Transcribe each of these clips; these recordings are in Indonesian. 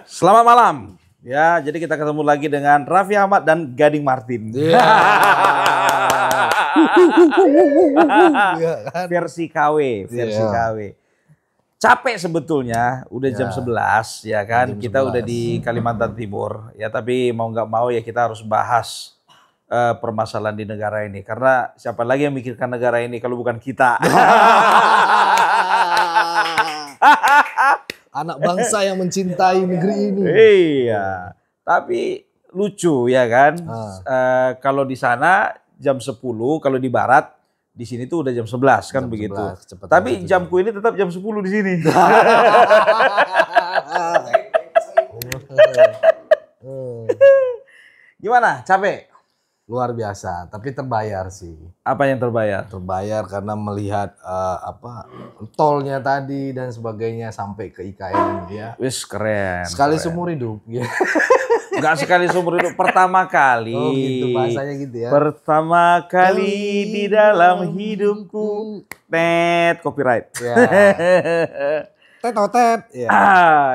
Selamat malam. Ya, jadi kita ketemu lagi dengan Raffi Ahmad dan Gading Martin. Versi KW, versi KW. Capek sebetulnya, udah jam 11 ya kan. Jam Kita 11. udah di Kalimantan Timur. Ya, tapi mau nggak mau ya kita harus bahas permasalahan di negara ini. Karena siapa lagi yang mikirkan negara ini kalau bukan kita. Anak bangsa yang mencintai negeri ini. Iya, tapi lucu ya kan. Kalau di sana jam 10, kalau di barat, di sini tuh udah jam 11 kan Jam begitu. 11, Tapi jamku ini tetap jam 10 di sini. Gimana? Capek? Luar biasa, tapi terbayar sih. Apa yang terbayar? Terbayar karena melihat tolnya tadi dan sebagainya sampai ke IKN ya. Wis keren. Sekali keren. seumur hidup. Ya. Enggak sekali seumur hidup, pertama kali. Oh gitu bahasanya gitu ya. Pertama kali di dalam hidupku. Tet, copyright. Ya. Tet. Ya.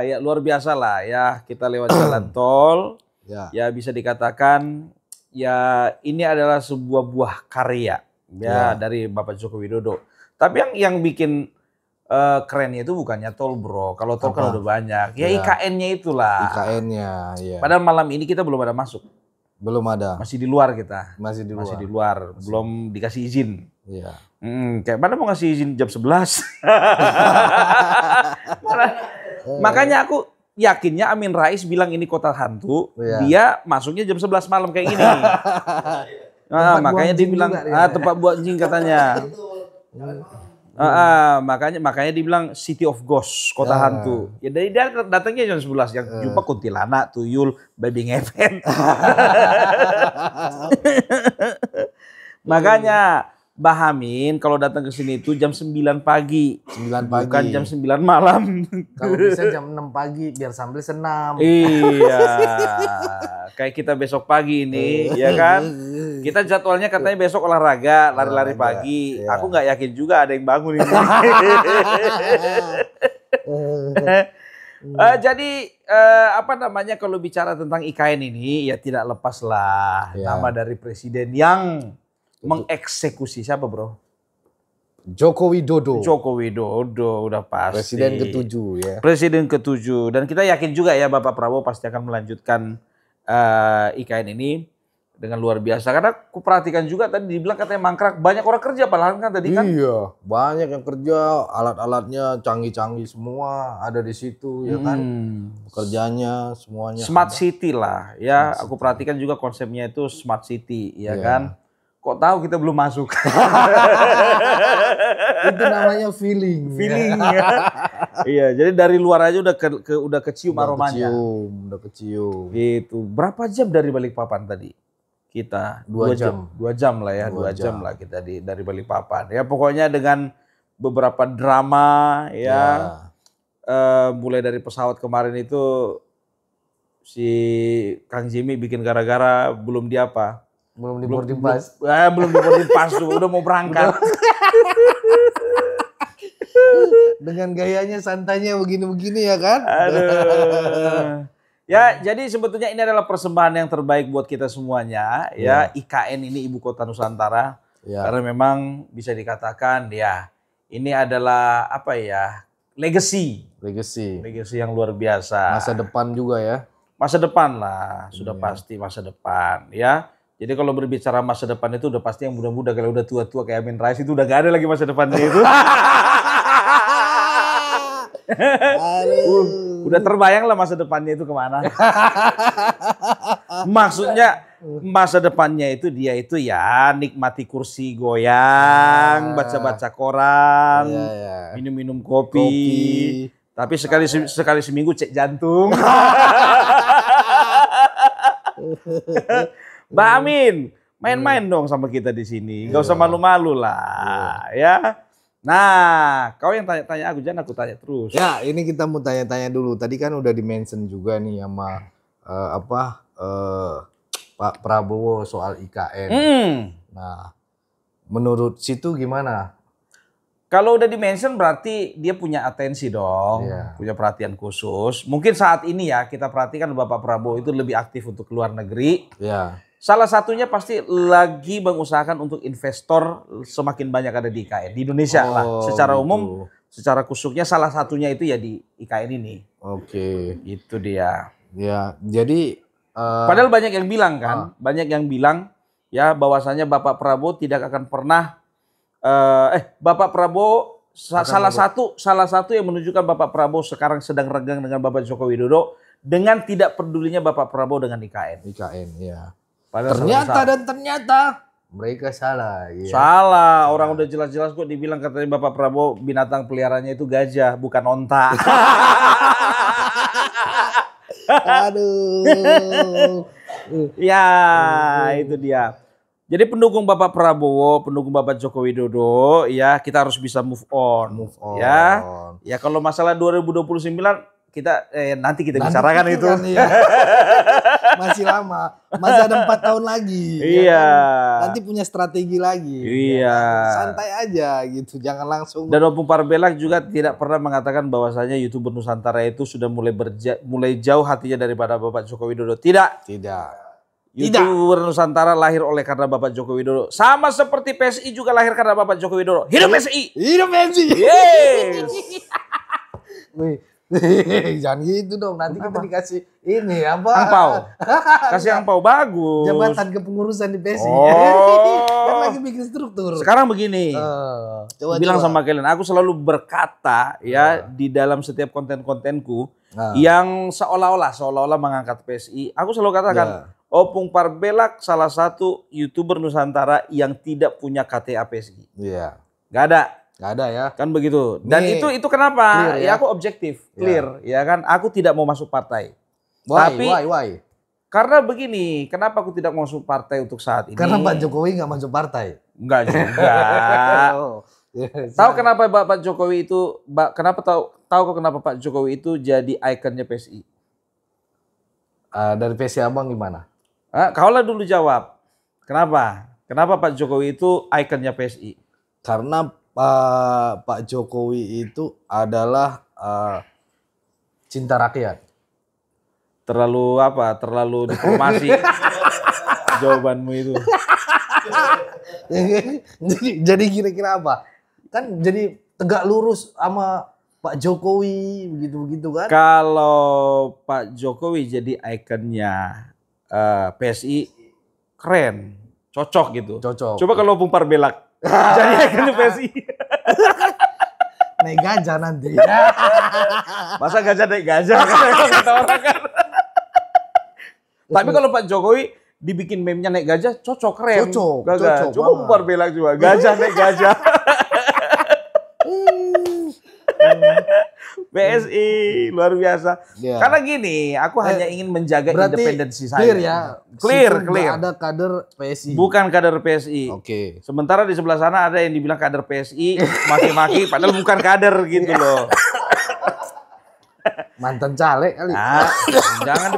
Ya luar biasa lah ya, kita lewat jalan tol. Ya bisa dikatakan ya ini adalah sebuah buah karya ya dari Bapak Joko Widodo. Tapi yang bikin kerennya itu bukannya tol bro. Kalau tol kan udah banyak. Ya IKN-nya itulah. IKN-nya. Ya. Padahal malam ini kita belum ada masuk. Belum ada. Masih di luar kita. Masih di luar. Masih di luar. Belum dikasih izin. Iya. Kayak mana mau ngasih izin jam 11? Makanya aku yakinnya Amin Rais bilang ini kota hantu, dia masuknya jam 11 malam kayak gini. Makanya dia bilang tempat buat anjing katanya. Makanya dia bilang City of Ghost, kota hantu. Ya dari dia datangnya jam 11 yang jumpa kuntilanak, tuyul, babi ngepet. Makanya Bahamin kalau datang ke sini itu jam 9 pagi. 9 pagi. Bukan jam 9 malam. Kalau bisa jam 6 pagi biar sambil senam. Iya. Kayak kita besok pagi ini, ya kan? Kita jadwalnya katanya besok olahraga, lari-lari pagi. Aku nggak yakin juga ada yang bangun ini. Jadi apa namanya kalau bicara tentang IKN ini ya tidak lepas lah nama dari presiden yang mengeksekusi siapa bro? Joko Widodo. Joko Widodo udah pasti. Presiden ke-7 ya. Presiden ke-7 dan kita yakin juga ya Bapak Prabowo pasti akan melanjutkan IKN ini dengan luar biasa. Karena aku perhatikan juga tadi dibilang katanya mangkrak banyak orang kerja padahal kan tadi kan. Iya, banyak yang kerja, alat-alatnya canggih-canggih semua ada di situ ya kan. Pekerjaannya semuanya. Smart City lah ya. Aku perhatikan juga konsepnya itu Smart City ya kan. Kok tahu kita belum masuk? Itu namanya feeling. Feeling ya. Iya, jadi dari luar aja udah kecium aromanya. Udah kecium. Gitu. Berapa jam dari Balikpapan tadi? Kita 2 jam. 2 jam lah ya, 2 jam lah kita dari Balikpapan. Ya pokoknya dengan beberapa drama ya. Mulai dari pesawat kemarin itu si Kang Jimmy bikin gara-gara belum di apa? Belum di boarding pass. Belum di boarding pass tuh, udah mau berangkat. Dengan gayanya santainya begini-begini ya kan? Aduh. Ya, jadi sebetulnya ini adalah persembahan yang terbaik buat kita semuanya. Ya, IKN ini Ibu Kota Nusantara. Karena memang bisa dikatakan ya, ini adalah apa ya? Legacy. Legacy yang luar biasa. Masa depan juga ya. Masa depan lah, sudah pasti masa depan ya. Jadi kalau berbicara masa depan itu udah pasti yang muda-muda, kalau udah tua-tua kayak Amin Rais itu udah gak ada lagi masa depannya itu. Udah terbayang lah masa depannya itu kemana. Maksudnya masa depannya itu dia itu ya nikmati kursi goyang, baca-baca koran, minum-minum kopi. Tapi sekali seminggu cek jantung. Mbak Amin, main-main dong sama kita di sini. Gak usah malu-malu lah, ya. Nah, kau yang tanya-tanya aku, jangan aku tanya terus. Ya, ini kita mau tanya-tanya dulu. Tadi kan udah di-mention juga nih sama Pak Prabowo soal IKN. Nah, menurut situ gimana? Kalau udah di-mention berarti dia punya atensi dong, punya perhatian khusus. Mungkin saat ini ya kita perhatikan Bapak Prabowo itu lebih aktif untuk luar negeri. Salah satunya pasti lagi mengusahakan untuk investor semakin banyak ada di IKN. Di Indonesia lah secara umum, secara khususnya salah satunya itu ya di IKN ini. Itu dia. Ya, jadi padahal banyak yang bilang kan, banyak yang bilang ya bahwasanya Bapak Prabowo tidak akan pernah Bapak Prabowo salah satu yang menunjukkan Bapak Prabowo sekarang sedang renggang dengan Bapak Joko Widodo dengan tidak pedulinya Bapak Prabowo dengan IKN. Ya. Padahal ternyata mereka salah. Ya. Salah, orang udah jelas-jelas kok dibilang katanya Bapak Prabowo binatang peliharaannya itu gajah, bukan onta. Aduh. Ya, itu dia. Jadi pendukung Bapak Prabowo, pendukung Bapak Joko Widodo, ya kita harus bisa move on. Ya, ya kalau masalah 2029 kita nanti kita bicarakan itu. Kan, ya. Masih lama, masih ada 4 tahun lagi. Iya. Ya kan? Nanti punya strategi lagi. Iya. Ya. Santai aja gitu, jangan langsung. Dan Opung Parbelak juga tidak pernah mengatakan bahwasanya YouTuber Nusantara itu sudah mulai jauh hatinya daripada Bapak Joko Widodo. Tidak. YouTuber Nusantara lahir oleh karena Bapak Joko Widodo. Sama seperti PSI juga lahir karena Bapak Joko Widodo. Hidup PSI. Hidup PSI. Yes. Jangan gitu dong, nanti kita dikasih ini apa? Angpau. Kasih angpau bagus. Jabatan kepengurusan di PSI. Kan lagi bikin struktur. Sekarang begini. Bilang sama kalian, aku selalu berkata ya di dalam setiap konten-kontenku yang seolah-olah mengangkat PSI, aku selalu katakan Opung Parbelak salah satu YouTuber Nusantara yang tidak punya KTA PSI. Gak ada ya. Kan begitu. Dan nih, itu kenapa? Ya aku objektif, clear ya kan. Aku tidak mau masuk partai. Why? Karena begini, kenapa aku tidak mau masuk partai untuk saat ini? Karena Pak Jokowi nggak masuk partai. Enggak juga. Tahu kenapa Pak Jokowi itu tahu kenapa Pak Jokowi itu jadi ikonnya PSI? Dari PSI Abang gimana? Kaulah dulu jawab. Kenapa? Kenapa Pak Jokowi itu ikonnya PSI? Karena Pak Jokowi itu adalah cinta rakyat. Terlalu diplomasi jawabanmu itu. Jadi kira-kira apa? Kan jadi tegak lurus sama Pak Jokowi begitu kan? Kalau Pak Jokowi jadi ikonnya PSI keren, cocok gitu. Coba kalau Opung Parbelak jadi ikonnya PSI. Naik gajah nanti. Masa gajah naik gajah? Kata orang kan. Tapi kalau Pak Jokowi dibikin meme-nya naik gajah, cocok, keren. Cocok. Coba Opung Parbelak juga, gajah naik gajah. PSI luar biasa. Karena gini, aku hanya ingin menjaga independensi saya. Clear ya. Clear. Ada kader PSI. Bukan kader PSI. Sementara di sebelah sana ada yang dibilang kader PSI, maki-maki, padahal bukan kader gitu loh. Mantan caleg kali. Jangan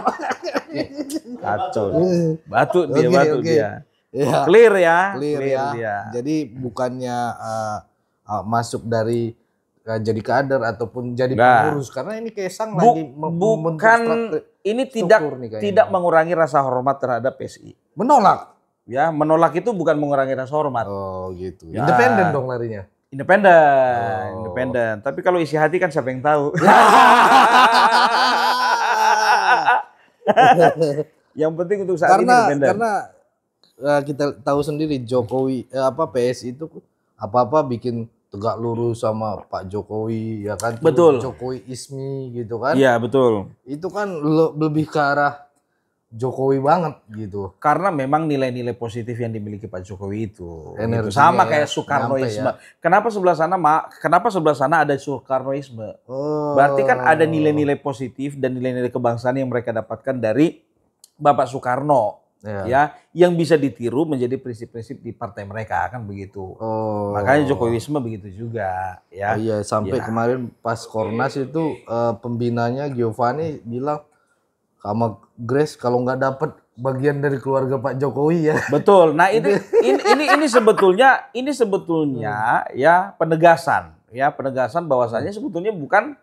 kacau. Batu dia. Clear ya. Jadi bukannya masuk dari jadi kader ataupun jadi pengurus, karena ini Kaisang lagi bukan ini tidak mengurangi rasa hormat terhadap PSI. Menolak. Ya, menolak itu bukan mengurangi rasa hormat. Oh gitu. Ya. Independen dong larinya. Independen. Tapi kalau isi hati kan siapa yang tahu. Yang penting untuk saat ini independen. Karena kita tahu sendiri Jokowi PSI itu apa-apa bikin tegak lurus sama Pak Jokowi ya kan. Betul. Jokowi ismi gitu kan. Iya betul. Itu kan lebih ke arah Jokowi banget gitu. Karena memang nilai-nilai positif yang dimiliki Pak Jokowi itu. Gitu. Sama kayak Soekarnoisme. Ya. Kenapa sebelah sana ada Soekarnoisme? Berarti kan ada nilai-nilai positif dan nilai-nilai kebangsaan yang mereka dapatkan dari Bapak Soekarno. Ya, yang bisa ditiru menjadi prinsip-prinsip di partai mereka kan begitu. Makanya Jokowisme begitu juga ya. Iya, sampai kemarin pas Kornas itu pembinanya Giovanni bilang sama Grace kalau nggak dapet bagian dari keluarga Pak Jokowi ya. Betul. Nah, ini sebetulnya ya penegasan bahwasanya sebetulnya bukan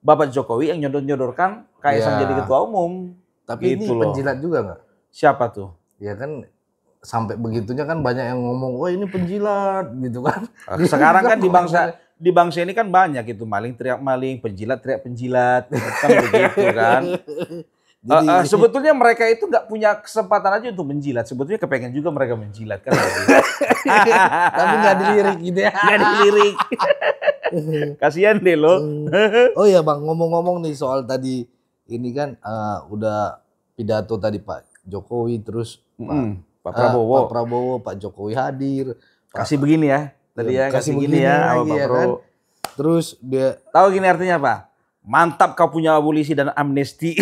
Bapak Jokowi yang nyodor-nyodorkan Kaisang jadi ketua umum. Tapi gitu ini penjilat juga nggak? Siapa tuh? Ya kan sampai begitunya kan banyak yang ngomong, wah ini penjilat gitu kan. Sekarang kan di bangsa ini kan banyak itu maling teriak maling, penjilat teriak penjilat, kan begitu kan. Jadi, sebetulnya mereka itu nggak punya kesempatan aja untuk menjilat. Sebetulnya kepengen juga mereka menjilat kan. Tapi nggak dilirik gitu ya. Nggak dilirik. Kasihan deh lo. Oh iya Bang, ngomong-ngomong nih soal tadi ini kan udah pidato tadi Pak Jokowi terus Pak Prabowo. Pak Prabowo, Pak Jokowi hadir. Kasih begini ya. Tadi ya kasih begini ya sama Pak Prabowo. Kan? Terus dia tahu gini artinya apa? Mantap kau punya abolisi dan amnesti.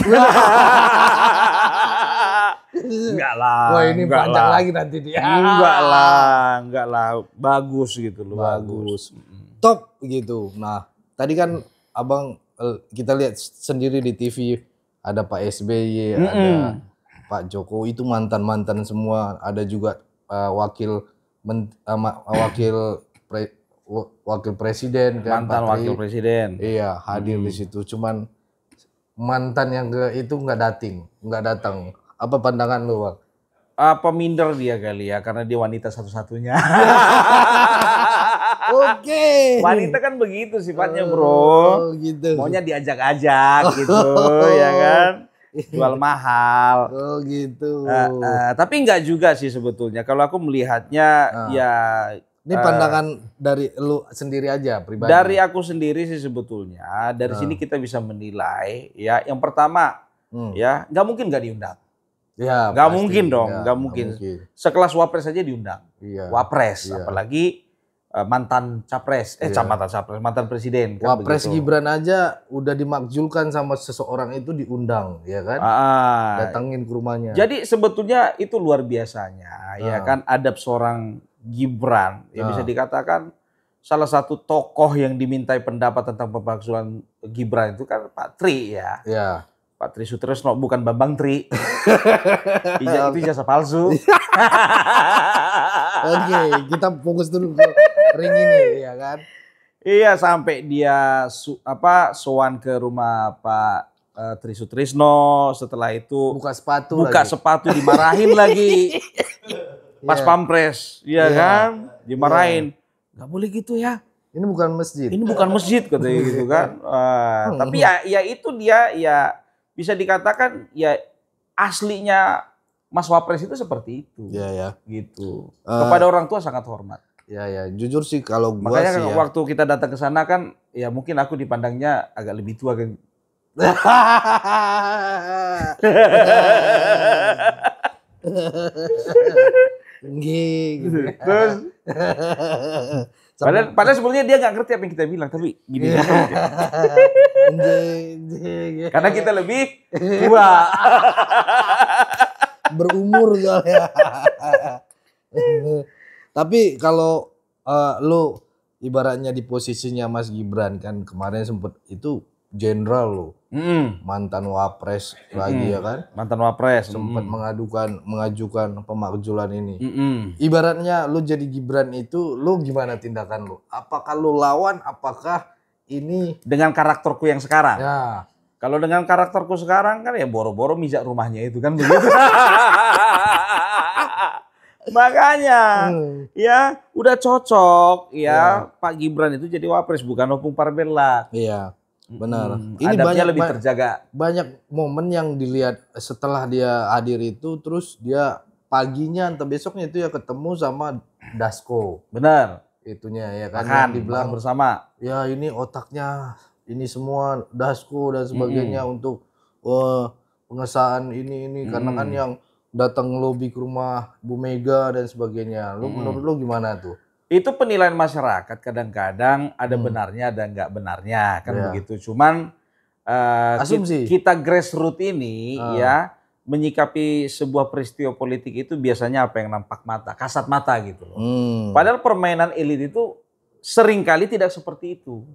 Enggak lah. Wah ini panjang lagi nanti dia. Enggak lah. Bagus gitu loh. Bagus. Top gitu. Nah tadi kan abang kita lihat sendiri di TV ada Pak SBY, ada Pak Jokowi itu mantan-mantan semua. Ada juga wakil presiden kan, mantan wakil presiden. Iya, hadir di situ. Cuman mantan yang itu nggak datang. Apa pandangan lu, Bang? Apa minder dia kali ya karena dia wanita satu-satunya. Oke. Wanita kan begitu sifatnya, Bro. Gitu. Maunya diajak-ajak gitu, ya kan? Jual mahal. Oh gitu. Tapi enggak juga sih sebetulnya. Kalau aku melihatnya ya. Ini pandangan dari lu sendiri aja pribadi. Dari aku sendiri sih sebetulnya. Dari sini kita bisa menilai ya. Yang pertama ya nggak mungkin nggak diundang. Ya. Nggak mungkin dong. Nggak mungkin. Sekelas wapres aja diundang. Iya. Wapres, apalagi mantan capres, mantan presiden. Kan Wapres begitu. Gibran aja udah dimakzulkan sama seseorang itu diundang, ya kan? Datangin ke rumahnya. Jadi sebetulnya itu luar biasanya, ya kan adab seorang Gibran. Ya bisa dikatakan salah satu tokoh yang dimintai pendapat tentang pemakzulan Gibran itu kan Pak Tri ya. Iya. Pak Tri Sutresno bukan Bambang Tri. Itu jasa palsu. Oke, kita fokus dulu ke ring ini ya kan. Iya, sampai dia sowan ke rumah Pak Tri Sutresno, setelah itu buka sepatu dimarahin lagi. Pas pampres, kan? Dimarahin. Nggak boleh gitu ya. Ini bukan masjid. Ini bukan masjid katanya gitu kan. Tapi ya itu dia ya bisa dikatakan ya aslinya Mas Wapres itu seperti itu. Iya. Gitu. Kepada orang tua sangat hormat. Ya. Jujur sih kalau gua makanya sih waktu kita datang ke sana kan ya mungkin aku dipandangnya agak lebih tua kan. Gitu. Terus padahal sebenarnya dia nggak ngerti apa yang kita bilang tapi gini. Karena kita lebih tua. Berumur soalnya. Tapi kalau lo ibaratnya di posisinya Mas Gibran kan kemarin sempet itu jenderal lo, mantan wapres lagi ya kan, mantan wapres sempat mengajukan pemakzulan ini. Ibaratnya lo jadi Gibran itu lo gimana tindakan lo? Apakah lo lawan? Apakah ini dengan karakterku yang sekarang? Ya. Kalau dengan karakterku sekarang kan ya boro-boro mijak rumahnya itu kan begitu. Makanya ya udah cocok ya Pak Gibran itu jadi wapres bukan opung parbella. Iya. Benar. Ini banyak lebih terjaga. Banyak momen yang dilihat setelah dia hadir itu terus dia paginya atau besoknya itu ya ketemu sama Dasko. Benar. Itunya ya kan dibilang bersama. Ya ini otaknya ini semua Dasko dan sebagainya untuk pengesahan ini karena kan yang datang lobby ke rumah Bu Mega dan sebagainya. Lu menurut lu gimana tuh? Itu penilaian masyarakat kadang-kadang ada benarnya ada nggak benarnya kan begitu. Cuman asumsi kita grassroots ini ya menyikapi sebuah peristiwa politik itu biasanya apa yang nampak mata, kasat mata gitu loh. Padahal permainan elit itu seringkali tidak seperti itu.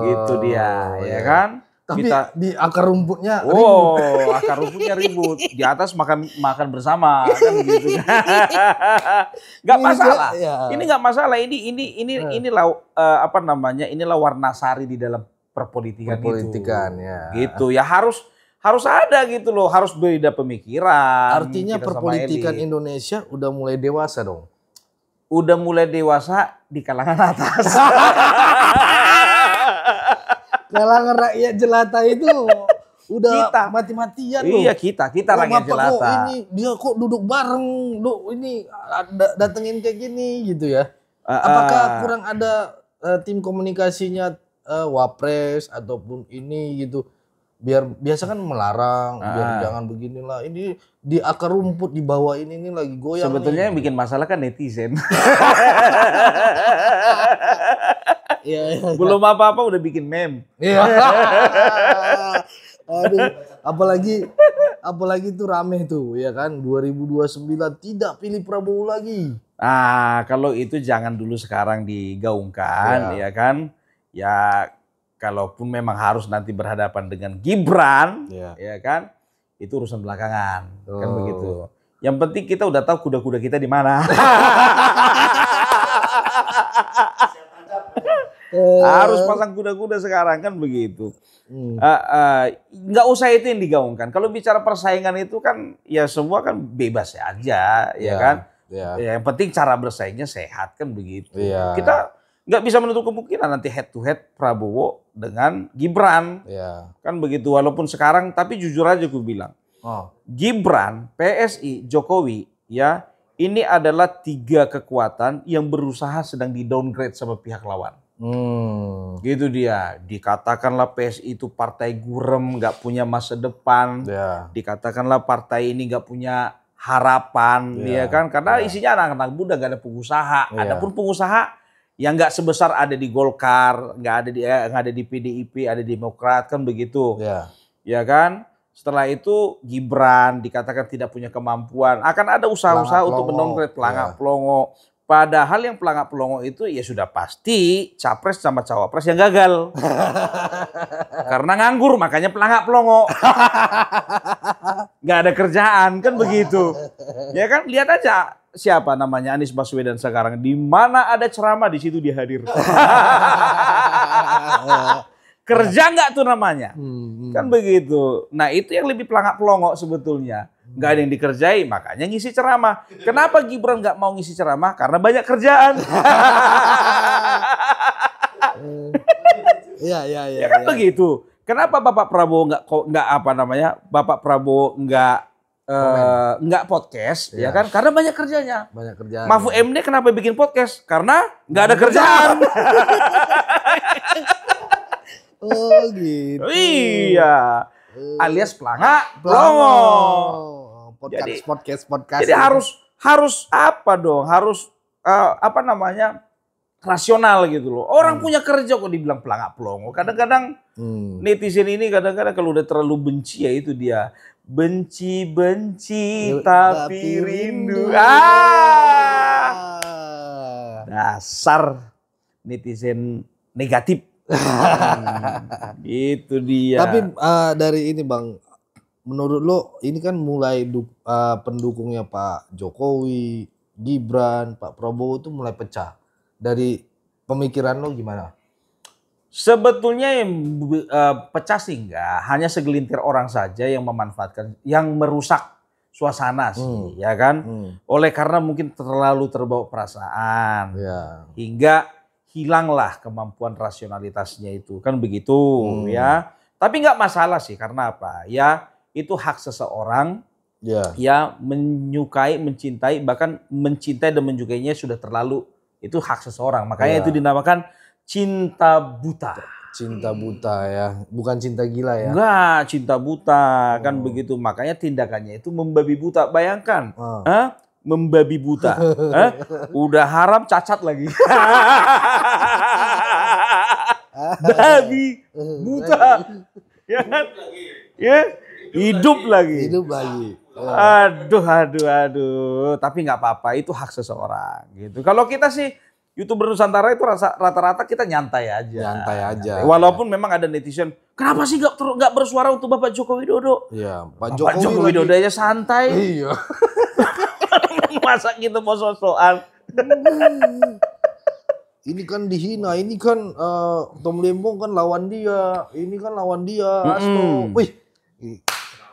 Gitu dia, ya kan? Tapi di akar rumputnya ribut. Akar rumputnya ribut. Di atas makan bersama kan gitu. Nggak masalah. Ini nggak masalah. Inilah apa namanya? Inilah warna sari di dalam perpolitikan itu. Ya. Gitu ya, harus ada gitu loh, harus beda pemikiran. Artinya perpolitikan Indonesia udah mulai dewasa dong. Udah mulai dewasa di kalangan atas. Kalangan rakyat jelata itu udah mati-matian loh. Iya, kita rakyat jelata. Ini dia kok duduk bareng, ini datengin kayak gini gitu ya. Apakah kurang ada tim komunikasinya Wapres ataupun ini gitu? Biasa kan melarang, biar jangan beginilah. Ini di akar rumput di bawah ini lagi goyang. Sebetulnya yang bikin masalah kan netizen. Ya. Belum apa-apa udah bikin meme. Iya. Aduh, apalagi tuh rame tuh ya kan 2029 tidak pilih Prabowo lagi. Kalau itu jangan dulu sekarang digaungkan ya kan. Ya kalaupun memang harus nanti berhadapan dengan Gibran ya kan, itu urusan belakangan kan begitu. Yang penting kita udah tahu kuda-kuda kita di mana. Harus pasang kuda-kuda sekarang kan begitu. Nggak usah itu yang digaungkan. Kalau bicara persaingan itu kan ya semua kan bebas aja ya kan. Ya, yang penting cara bersaingnya sehat kan begitu. Kita nggak bisa menutup kemungkinan nanti head to head Prabowo dengan Gibran. Kan begitu, walaupun sekarang, tapi jujur aja gue bilang. Gibran, PSI, Jokowi ya, ini adalah 3 kekuatan yang berusaha sedang di downgrade sama pihak lawan. Gitu dia. Dikatakanlah PSI itu partai gurem, nggak punya masa depan. Dikatakanlah partai ini nggak punya harapan, ya kan? Karena isinya anak-anak muda, nggak ada pengusaha. Adapun pengusaha yang nggak sebesar ada di Golkar, nggak ada di PDIP, ada di Demokrat kan begitu, ya kan? Setelah itu Gibran dikatakan tidak punya kemampuan, akan ada usaha-usaha untuk mendowngrade pelangak pelongo. Padahal yang pelangak pelongo itu ya sudah pasti capres sama cawapres yang gagal. Karena nganggur, makanya pelangak pelongo. Nggak ada kerjaan kan begitu. Ya kan, lihat aja siapa namanya Anies Baswedan sekarang. Di mana ada ceramah di situ dia hadir. Kerja nggak tuh namanya. Kan begitu. Nah itu yang lebih pelangak pelongo sebetulnya. Nggak ada yang dikerjai, makanya ngisi ceramah. Kenapa Gibran nggak mau ngisi ceramah? Karena banyak kerjaan. Ya kan begitu. Kenapa Bapak Prabowo nggak apa namanya? Bapak Prabowo nggak podcast, ya kan? Karena banyak kerjanya. Banyak kerjaan. Mahfud MD kenapa bikin podcast? Karena nggak ada kerjaan. Oh gitu. Iya. Alias pelangak pelongo. Podcast. Jadi harus apa dong? Harus apa namanya? Rasional gitu loh. Orang punya kerja kok dibilang pelangak pelongo. Kadang-kadang netizen ini kadang-kadang kalau udah terlalu benci ya itu dia. Benci tapi rindu. Dasar netizen negatif. Itu dia. Tapi dari ini Bang, menurut lo ini kan mulai pendukungnya Pak Jokowi, Gibran, Pak Prabowo itu mulai pecah. Dari pemikiran lo gimana? Sebetulnya yang pecah sih enggak, hanya segelintir orang saja yang memanfaatkan, yang merusak suasana sih, ya kan? Oleh karena mungkin terlalu terbawa perasaan, hingga hilanglah kemampuan rasionalitasnya itu, kan begitu ya. Tapi nggak masalah sih, karena apa? Ya itu hak seseorang ya menyukai, mencintai, bahkan mencintai dan menyukainya sudah terlalu, itu hak seseorang. Makanya itu dinamakan cinta buta. Cinta buta ya, bukan cinta gila ya? Enggak, cinta buta kan begitu. Makanya tindakannya itu membabi buta. Bayangkan, membabi buta, udah haram cacat lagi. Babi buta, ya kan? Ya, hidup lagi. Aduh. Tapi nggak apa-apa, itu hak seseorang gitu. Kalau kita sih YouTuber Nusantara itu rata-rata kita nyantai aja. Nyantai aja. Walaupun memang ada netizen, kenapa sih nggak bersuara untuk Bapak Joko Widodo? Iya, Pak Joko Widodo aja santai. Iya. Masa gitu mau sosokan. Ini kan dihina, ini kan Tom Lembong kan lawan dia, ini kan lawan dia. Wih,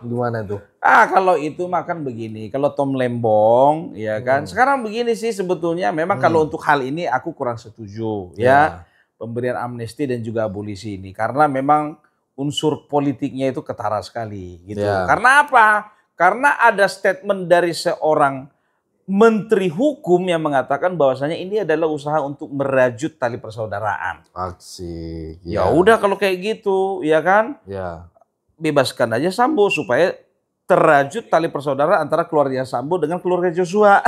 gimana tuh? Kalau itu makan begini, kalau Tom Lembong, ya kan. Sekarang begini sih sebetulnya, memang kalau untuk hal ini aku kurang setuju, ya pemberian amnesti dan juga abolisi ini, karena memang unsur politiknya itu ketara sekali, gitu. Karena apa? Karena ada statement dari seorang Menteri Hukum yang mengatakan bahwasanya ini adalah usaha untuk merajut tali persaudaraan. Aksi. Ya udah kalau kayak gitu, ya kan? Ya. Bebaskan aja Sambo supaya terajut tali persaudaraan antara keluarga Sambo dengan keluarga Joshua.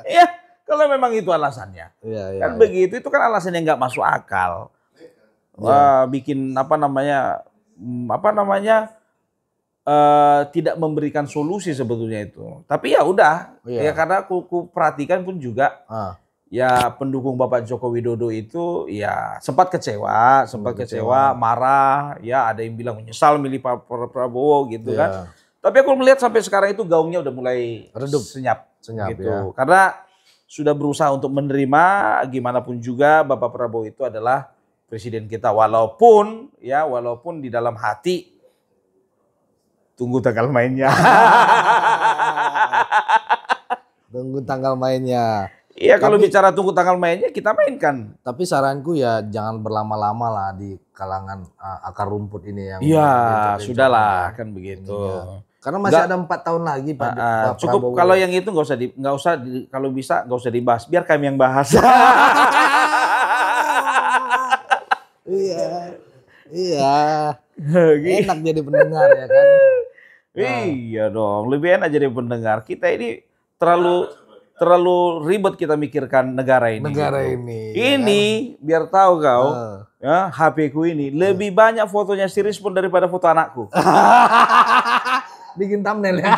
Ya, kalau memang itu alasannya. Kan begitu, itu kan alasan yang nggak masuk akal. Bikin tidak memberikan solusi sebetulnya itu. Tapi ya udah, ya karena aku perhatikan pun juga, ya pendukung Bapak Joko Widodo itu ya sempat kecewa, marah, ya ada yang bilang menyesal milih Pak Prabowo gitu kan. Tapi aku melihat sampai sekarang itu gaungnya udah mulai redup, senyap gitu. Karena sudah berusaha untuk menerima, gimana pun juga Bapak Prabowo itu adalah presiden kita, walaupun di dalam hati tunggu tanggal mainnya. Tunggu tanggal mainnya. Iya, kalau bicara tunggu tanggal mainnya kita mainkan. Tapi saranku ya jangan berlama-lama lah di kalangan akar rumput ini yang. Iya, sudahlah kan begitu. Ya. Karena masih ada 4 tahun lagi Pak. Cukup Prabowo. Kalau yang itu nggak usah kalau bisa nggak usah dibahas. Biar kami yang bahas. Iya. Enak jadi pendengar ya kan. Iya dong, lebih enak jadi pendengar. Kita ini terlalu ribet kita mikirkan negara ini. Ini kan? Biar tahu kau, ya HP ku ini lebih banyak fotonya si Rizpon daripada foto anakku. Bikin thumbnail ya.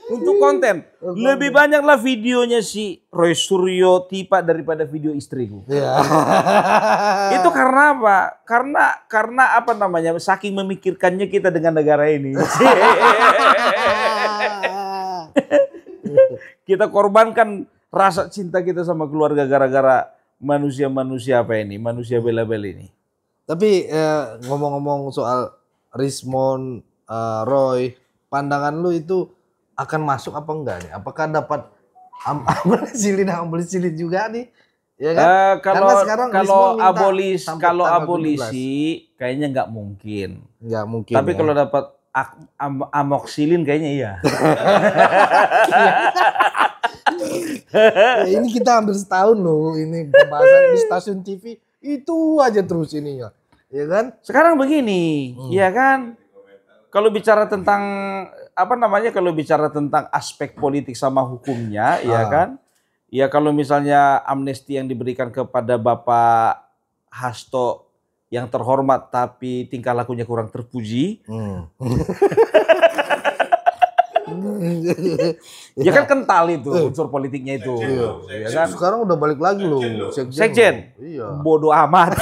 Untuk konten. Lebih banyaklah videonya si Roy Suryo Tipa daripada video istriku. Itu karena apa? Karena apa namanya? Saking memikirkannya kita dengan negara ini. Kita korbankan rasa cinta kita sama keluarga gara-gara manusia-manusia apa ini? Manusia bela-bel ini. Tapi ngomong-ngomong soal Rizmon, Roy, pandangan lu itu akan masuk apa enggak nih? Apakah dapat abolisi juga nih? Ya kan? Kalau abolisi kayaknya nggak mungkin. Nggak mungkin. Tapi kalau dapat amoksilin kayaknya iya. Ini kita hampir setahun loh ini pembahasan di stasiun TV itu aja terus ininya. Ya kan? Sekarang begini, ya kan? Kalau bicara tentang kalau bicara tentang aspek politik sama hukumnya, ya kan? Ya kalau misalnya amnesti yang diberikan kepada Bapak Hasto yang terhormat tapi tingkah lakunya kurang terpuji. Ya kan kental itu unsur politiknya itu. Ya kan? Sekarang udah balik lagi loh. Sekjen. Iya. Bodoh amat.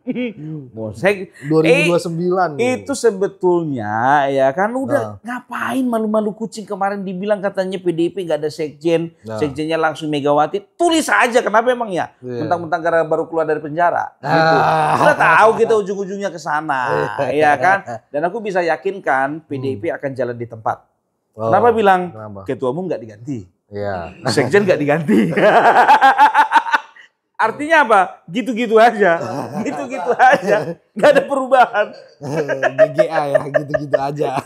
2029 itu sebetulnya ya kan udah ngapain malu-malu kucing kemarin dibilang katanya PDIP nggak ada sekjen, sekjennya langsung Megawati, tulis aja kenapa emang ya mentang-mentang karena baru keluar dari penjara gitu. Udah tahu kita ujung-ujungnya ke sana ya kan, dan aku bisa yakinkan PDIP akan jalan di tempat. Kenapa bilang ketua umum nggak diganti, sekjen nggak diganti. Artinya apa? Gitu-gitu aja. Gitu-gitu aja. Nggak ada perubahan. GGA ya, gitu-gitu aja.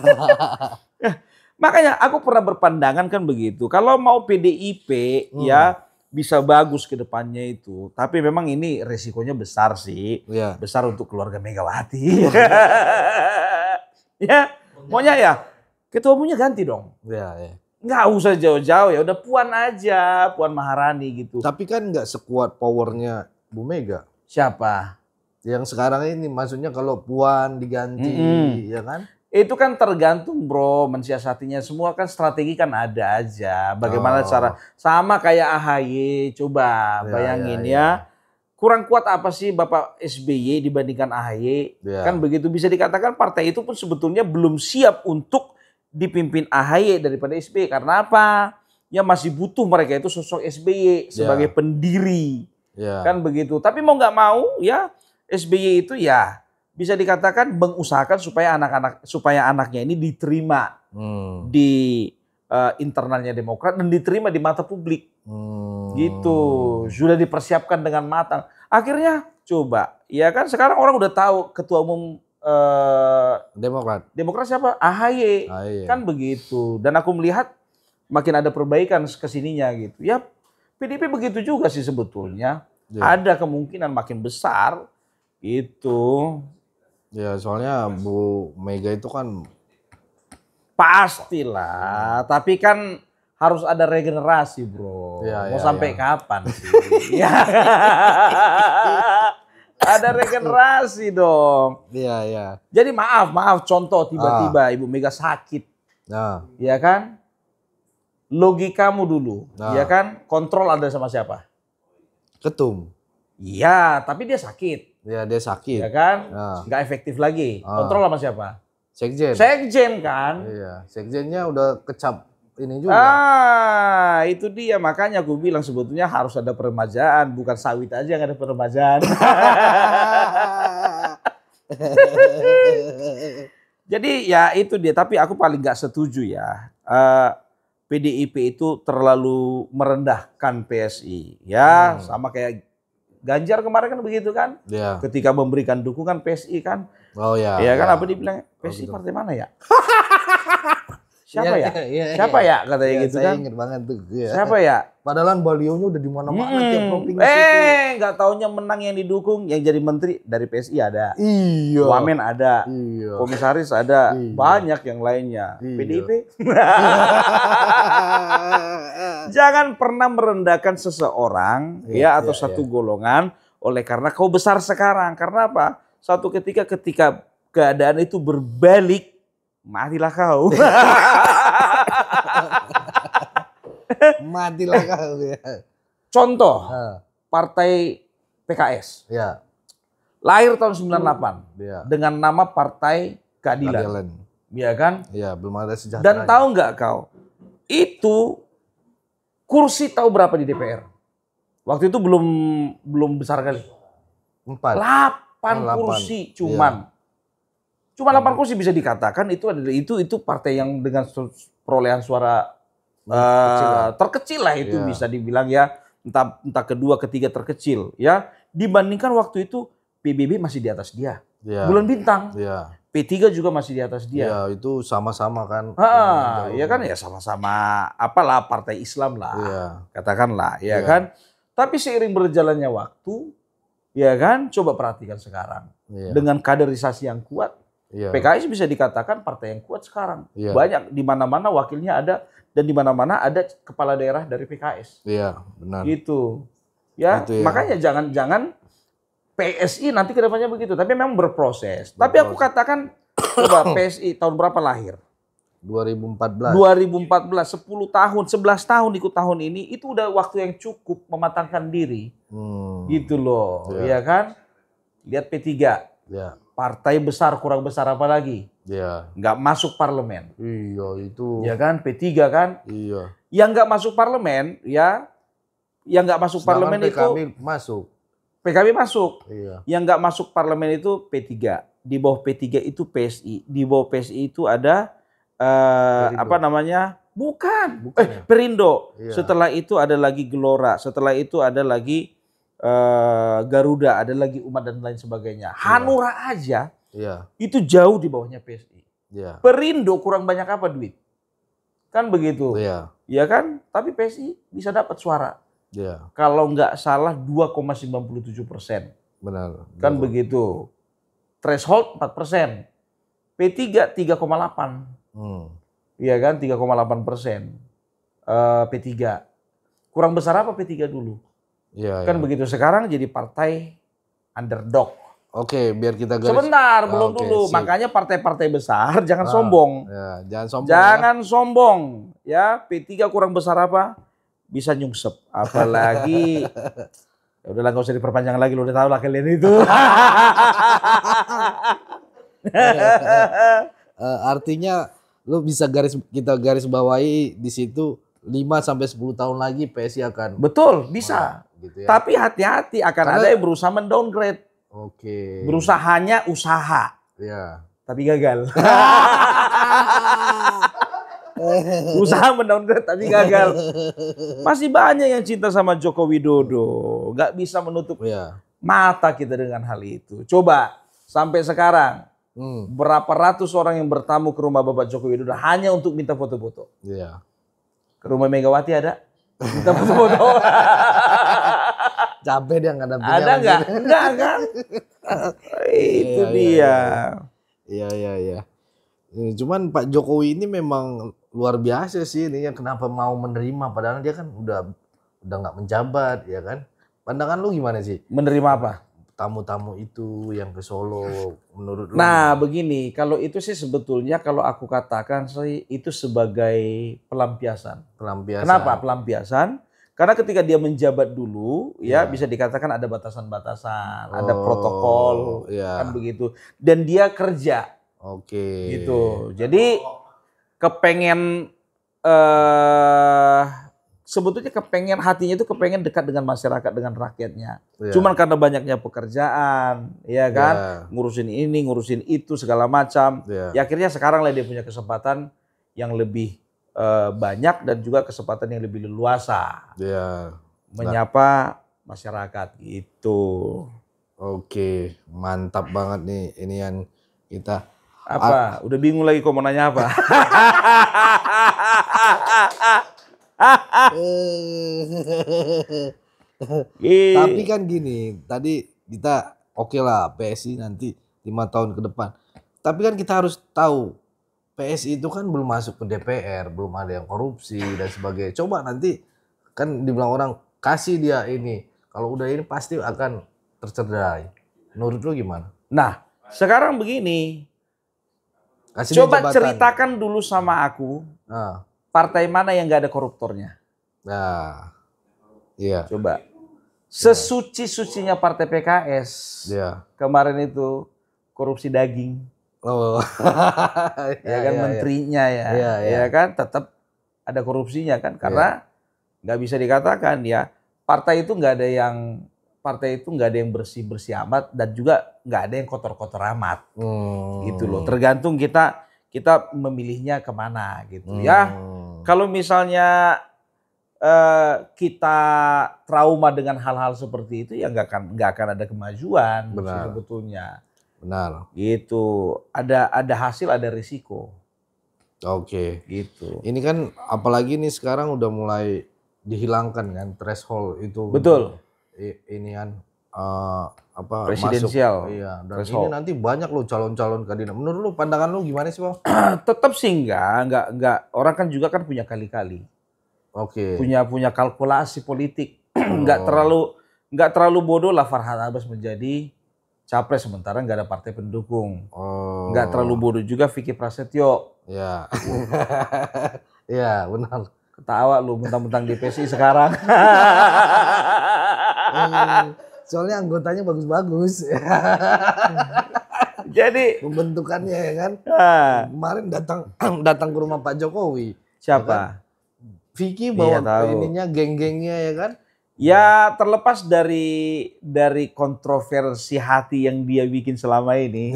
Makanya aku pernah berpandangan kan begitu. Kalau mau PDIP ya bisa bagus ke depannya itu. Tapi memang ini resikonya besar sih. Besar untuk keluarga Megawati. Ya, maunya ya ketua umumnya ganti dong. Nggak usah jauh-jauh, ya udah Puan aja, Puan Maharani gitu. Tapi kan nggak sekuat powernya Bu Mega. Siapa? Yang sekarang ini maksudnya kalau Puan diganti, ya kan? Itu kan tergantung bro, mensiasatinya semua kan strategi kan ada aja. Bagaimana cara, sama kayak AHY, coba bayangin ya. Kurang kuat apa sih Bapak SBY dibandingkan AHY? Kan begitu, bisa dikatakan partai itu pun sebetulnya belum siap untuk dipimpin AHY daripada SBY. Karena apa? Ya masih butuh mereka itu sosok SBY sebagai pendiri. Kan begitu. Tapi mau nggak mau ya SBY itu ya bisa dikatakan mengusahakan supaya anaknya ini diterima di internalnya Demokrat dan diterima di mata publik. Gitu. Sudah dipersiapkan dengan matang. Akhirnya coba, ya kan sekarang orang udah tahu ketua umum Demokrat siapa? AHY. Kan begitu. Dan aku melihat makin ada perbaikan kesininya gitu. Ya PDIP begitu juga sih sebetulnya. Ada kemungkinan makin besar itu. Ya soalnya Bu Mega itu kan pastilah, tapi kan harus ada regenerasi bro. Mau sampai kapan sih? Ada regenerasi dong. Iya. Jadi maaf contoh tiba-tiba Ibu Mega sakit. Ya kan? Logikamu dulu, ya kan? Kontrol ada sama siapa? Ketum. Iya, tapi dia sakit. Ya dia sakit. Ya kan? Nggak efektif lagi. Kontrol sama siapa? Sekjen kan? Iya, sekjennya udah kecap ini juga. Itu dia. Makanya aku bilang sebetulnya harus ada peremajaan. Bukan sawit aja yang ada peremajaan. Jadi ya itu dia. Tapi aku paling nggak setuju ya. PDIP itu terlalu merendahkan PSI. Ya sama kayak Ganjar kemarin kan begitu kan? Ketika memberikan dukungan PSI kan? Ya kan apa dibilang PSI partai mana ya? Siapa ya? Siapa ya katanya gitu kan? Saya ingat banget tuh. Siapa ya? Padahal balionya udah di mana-mana tiap provinsi. Nggak taunya menang yang didukung, yang jadi menteri dari PSI ada. Iya. Wamen ada. Iya. Komisaris ada. Iya. Banyak yang lainnya. Iya. PDIP. Jangan pernah merendahkan seseorang atau satu golongan oleh karena kau besar sekarang. Karena apa? Suatu ketika keadaan itu berbalik, matilah kau. Matilah kau. Contoh, partai PKS. Lahir tahun 98 dengan nama Partai Keadilan. Iya kan? Iya, belum ada sejahtera. Dan tahu nggak kau? Itu kursi tahu berapa di DPR? Waktu itu belum besar kali. 8 kursi cuman. Cuma 8 kursi bisa dikatakan itu partai yang dengan perolehan suara terkecil lah itu bisa dibilang ya, entah kedua ketiga terkecil ya, dibandingkan waktu itu PBB masih di atas dia. Bulan Bintang. P3 juga masih di atas dia. Ya, itu sama-sama kan. Ya kan ya sama-sama apalah partai Islam lah. Katakanlah ya kan. Tapi seiring berjalannya waktu ya kan, coba perhatikan sekarang. Dengan kaderisasi yang kuat, PKS bisa dikatakan partai yang kuat sekarang. Banyak di mana-mana wakilnya ada dan di mana-mana ada kepala daerah dari PKS. Iya, benar. Gitu. Ya, makanya jangan PSI nanti ke depannya begitu, tapi memang berproses. Tapi aku katakan, coba PSI tahun berapa lahir? 2014. 10 tahun, 11 tahun ikut tahun ini, itu udah waktu yang cukup mematangkan diri. Gitu loh, ya kan? Lihat P3. Partai besar, kurang besar apa lagi? Nggak masuk parlemen. Iya, itu. Ya kan, P3 kan? Iya. Yang nggak masuk parlemen, ya, yang nggak masuk parlemen itu PKB masuk. Yang nggak masuk parlemen itu P3. Di bawah P3 itu PSI. Di bawah PSI itu ada apa namanya? Bukan ya? Perindo. Setelah itu ada lagi Gelora. Setelah itu ada lagi Garuda. Ada lagi Umat dan lain sebagainya. Hanura aja itu jauh di bawahnya PSI. Perindo kurang banyak apa duit? Kan begitu. Iya kan? Tapi PSI bisa dapat suara. Kalau nggak salah 2,97%. Benar. Kan begitu. Threshold 4%. P3 3,8. Iya kan, 3,8%. P3. Kurang besar apa P3 dulu? Kan begitu. Sekarang jadi partai underdog. Oke, biar kita garis. Sebentar, belum dulu. Sip. Makanya partai-partai besar jangan sombong. Ya, jangan sombong. Jangan sombong. Ya, P3 kurang besar apa? Bisa nyungsep. Apalagi ya udahlah nggak usah diperpanjang lagi, lu udah tahu lah kalian itu. Artinya lu bisa kita garis bawahi di situ 5 sampai 10 tahun lagi PSI akan. Betul, bisa. Gitu ya. Tapi hati-hati akan ada yang berusaha mendowngrade. Oke. Berusahanya usaha. Iya. Tapi gagal. Usaha mendowngrade tapi gagal. Masih banyak yang cinta sama Joko Widodo. Gak bisa menutup mata kita dengan hal itu. Coba sampai sekarang. Berapa ratus orang yang bertamu ke rumah Bapak Joko Widodo hanya untuk minta foto-foto. Iya. Ke rumah Megawati ada? Minta foto-foto. Capek dia ngadapinnya. Ada nggak? Enggak kan? Itu dia. Iya. Cuman Pak Jokowi ini memang luar biasa sih ini yang kenapa mau menerima padahal dia kan udah nggak menjabat ya kan. Pandangan lu gimana sih? Menerima apa? Tamu-tamu itu yang ke Solo menurut lu? Nah begini, kalau itu sih sebetulnya kalau aku katakan sih itu sebagai pelampiasan. Kenapa pelampiasan? Karena ketika dia menjabat dulu, ya bisa dikatakan ada batasan-batasan, ada protokol, kan begitu. Dan dia kerja, gitu. Jadi kepengen, sebetulnya hatinya itu kepengen dekat dengan masyarakat, dengan rakyatnya. Cuman karena banyaknya pekerjaan, ya kan, ngurusin ini, ngurusin itu, segala macam. Ya akhirnya sekarang lah dia punya kesempatan yang lebih banyak dan juga kesempatan yang lebih leluasa menyapa masyarakat gitu. Oke, mantap banget nih ini yang kita. Apa? Udah bingung lagi kok mau nanya apa? Tapi kan gini, tadi kita oke lah PSI nanti 5 tahun ke depan. Tapi kan kita harus tahu PSI itu kan belum masuk ke DPR, belum ada yang korupsi dan sebagainya. Coba nanti kan dibilang orang kasih dia ini, kalau udah ini pasti akan tercederai. Menurut lu gimana? Nah, sekarang begini, coba ceritakan dulu sama aku, partai mana yang gak ada koruptornya? Nah, iya. Coba, sesuci-sucinya partai PKS, kemarin itu korupsi daging. Ya kan menterinya ya kan tetap ada korupsinya kan karena nggak bisa dikatakan ya partai itu nggak ada yang bersih amat dan juga nggak ada yang kotor amat gitu loh, tergantung kita memilihnya kemana gitu ya. Kalau misalnya kita trauma dengan hal-hal seperti itu ya nggak akan ada kemajuan sebetulnya. Benar. Gitu. Ada hasil, ada risiko. Oke. Gitu. Ini kan apalagi nih sekarang udah mulai dihilangkan kan threshold itu. Betul. Ini kan presidensial. Masuk. Iya. Dan threshold. Ini nanti banyak loh calon-calon kandidat. Menurut lu pandangan lu gimana sih Bang? Tetap sih enggak. Orang kan juga kan punya kali-kali. Oke. Punya kalkulasi politik. Enggak terlalu bodoh lah Farhad Abbas menjadi capres sementara nggak ada partai pendukung. Nggak terlalu bodoh juga Vicky Prasetyo. Iya. Iya benar. Ketawa lu mentang-mentang di PSI sekarang. Soalnya anggotanya bagus-bagus. Jadi pembentukannya ya kan. Kemarin datang ke rumah Pak Jokowi. Siapa? Ya kan? Vicky bawa ininya geng-gengnya ya kan. Ya terlepas dari kontroversi hati yang dia bikin selama ini.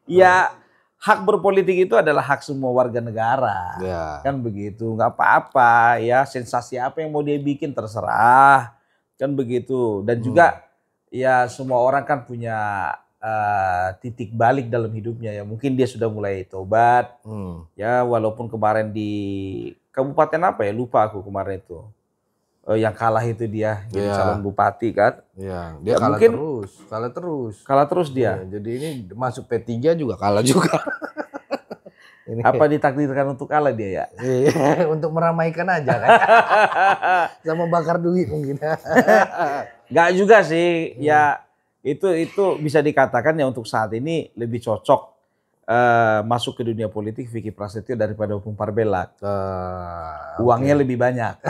Ya hak berpolitik itu adalah hak semua warga negara. Kan begitu, nggak apa-apa ya, sensasi apa yang mau dia bikin terserah. Kan begitu. Dan juga ya semua orang kan punya titik balik dalam hidupnya ya. Mungkin dia sudah mulai tobat. Ya walaupun kemarin di kabupaten apa ya, lupa aku kemarin itu. Yang kalah itu dia jadi calon bupati kan. Iya, dia kalah terus dia. Ya, jadi ini masuk P3 juga kalah juga. Ini. Apa ditakdirkan untuk kalah dia ya? Iya, untuk meramaikan aja kan. Sama bakar duit mungkin. Nggak juga sih, ya itu bisa dikatakan ya untuk saat ini lebih cocok masuk ke dunia politik Vicky Prasetyo daripada Opung Parbelak. Uangnya lebih banyak.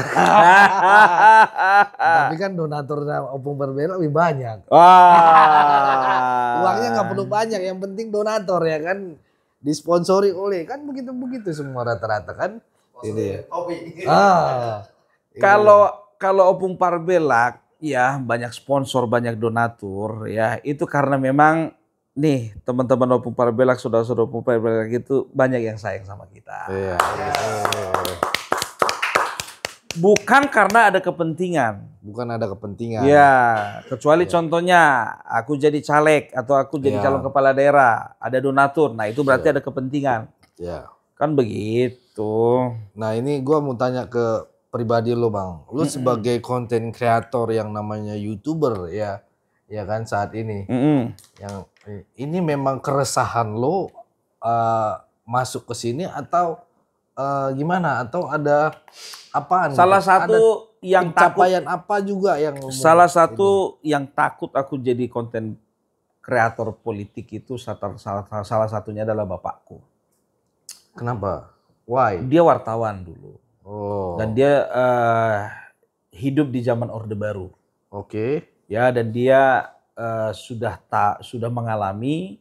Tapi kan donaturnya Opung Parbelak lebih banyak. Uangnya nggak perlu banyak, yang penting donatur ya kan, disponsori oleh, kan begitu semua rata-rata kan. Ini. Kalau Opung Parbelak ya banyak sponsor, banyak donatur ya, itu karena memang nih teman-teman Opung Parbelak, saudara-saudara Opung Parbelak itu banyak yang sayang sama kita. Iya. Bukan karena ada kepentingan. Bukan ada kepentingan. Ya, kecuali contohnya aku jadi caleg atau aku jadi calon kepala daerah, ada donatur. Nah, itu berarti ada kepentingan. Ya. Kan begitu. Nah, ini gua mau tanya ke pribadi lo, Bang. Lo sebagai konten kreator yang namanya YouTuber ya kan saat ini. Yang ini memang keresahan lo masuk ke sini atau gimana, atau ada apaan? Salah satu ada yang pencapaian apa juga yang salah satu yang takut aku jadi konten kreator politik itu salah satunya adalah bapakku. Kenapa? Why? Dia wartawan dulu. Dan dia hidup di zaman Orde Baru. Oke. Ya, dan dia sudah mengalami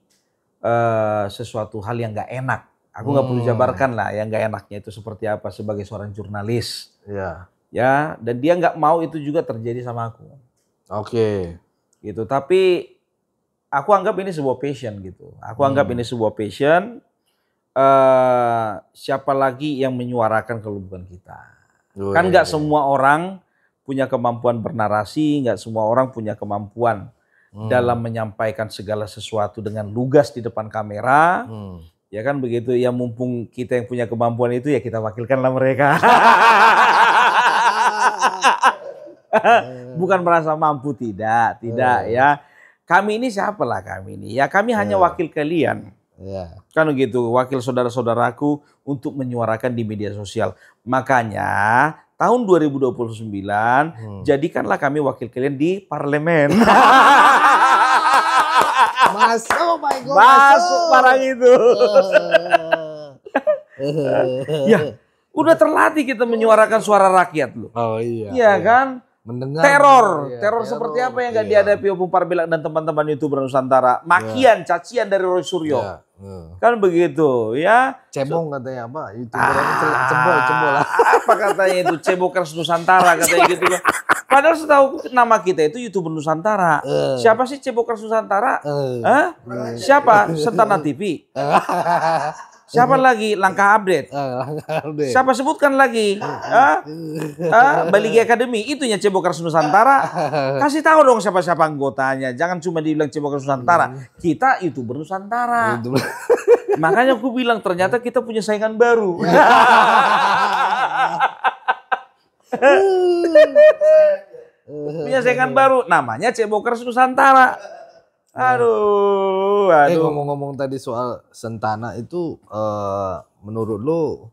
sesuatu hal yang nggak enak. Aku nggak perlu jabarkan lah yang nggak enaknya itu seperti apa sebagai seorang jurnalis. Iya. Ya, dan dia nggak mau itu juga terjadi sama aku. Oke. Gitu. Tapi aku anggap ini sebuah passion gitu. Aku anggap ini sebuah passion. Siapa lagi yang menyuarakan kalau bukan kita? Kan nggak semua orang punya kemampuan bernarasi, nggak semua orang punya kemampuan dalam menyampaikan segala sesuatu dengan lugas di depan kamera. Ya kan begitu, ya mumpung kita yang punya kemampuan itu ya kita wakilkanlah mereka. Bukan merasa mampu, tidak ya. Kami ini siapalah kami ini? Ya kami hanya wakil kalian. Kan begitu, wakil saudara-saudaraku untuk menyuarakan di media sosial. Makanya tahun 2029 jadikanlah kami wakil kalian di parlemen. Masuk barang itu. Ya, udah terlatih kita menyuarakan suara rakyat loh. Oh iya. Iya kan? Mendengar teror seperti apa yang gak dihadapi Opung Parbelak dan teman-teman YouTuber Nusantara. Makian, cacian dari Roy Suryo. Kan begitu ya. Cebong katanya apa? YouTuber cebol lah. Apa katanya itu? Cebokers Nusantara katanya gitu. Padahal setahu nama kita itu YouTuber Nusantara. Siapa sih Cebokers Nusantara? Siapa? Sentana TV. Siapa lagi? Langkah Update. Siapa sebutkan lagi? Baligi Academy. Itunya Cebokers Nusantara. Kasih tahu dong siapa-siapa anggotanya. Jangan cuma dibilang Cebokers Nusantara. Kita YouTuber Nusantara. Makanya aku bilang ternyata kita punya saingan baru. Punya saingan baru. Namanya Cebokers Nusantara. Aduh. Ngomong-ngomong tadi soal Sentana itu, menurut lo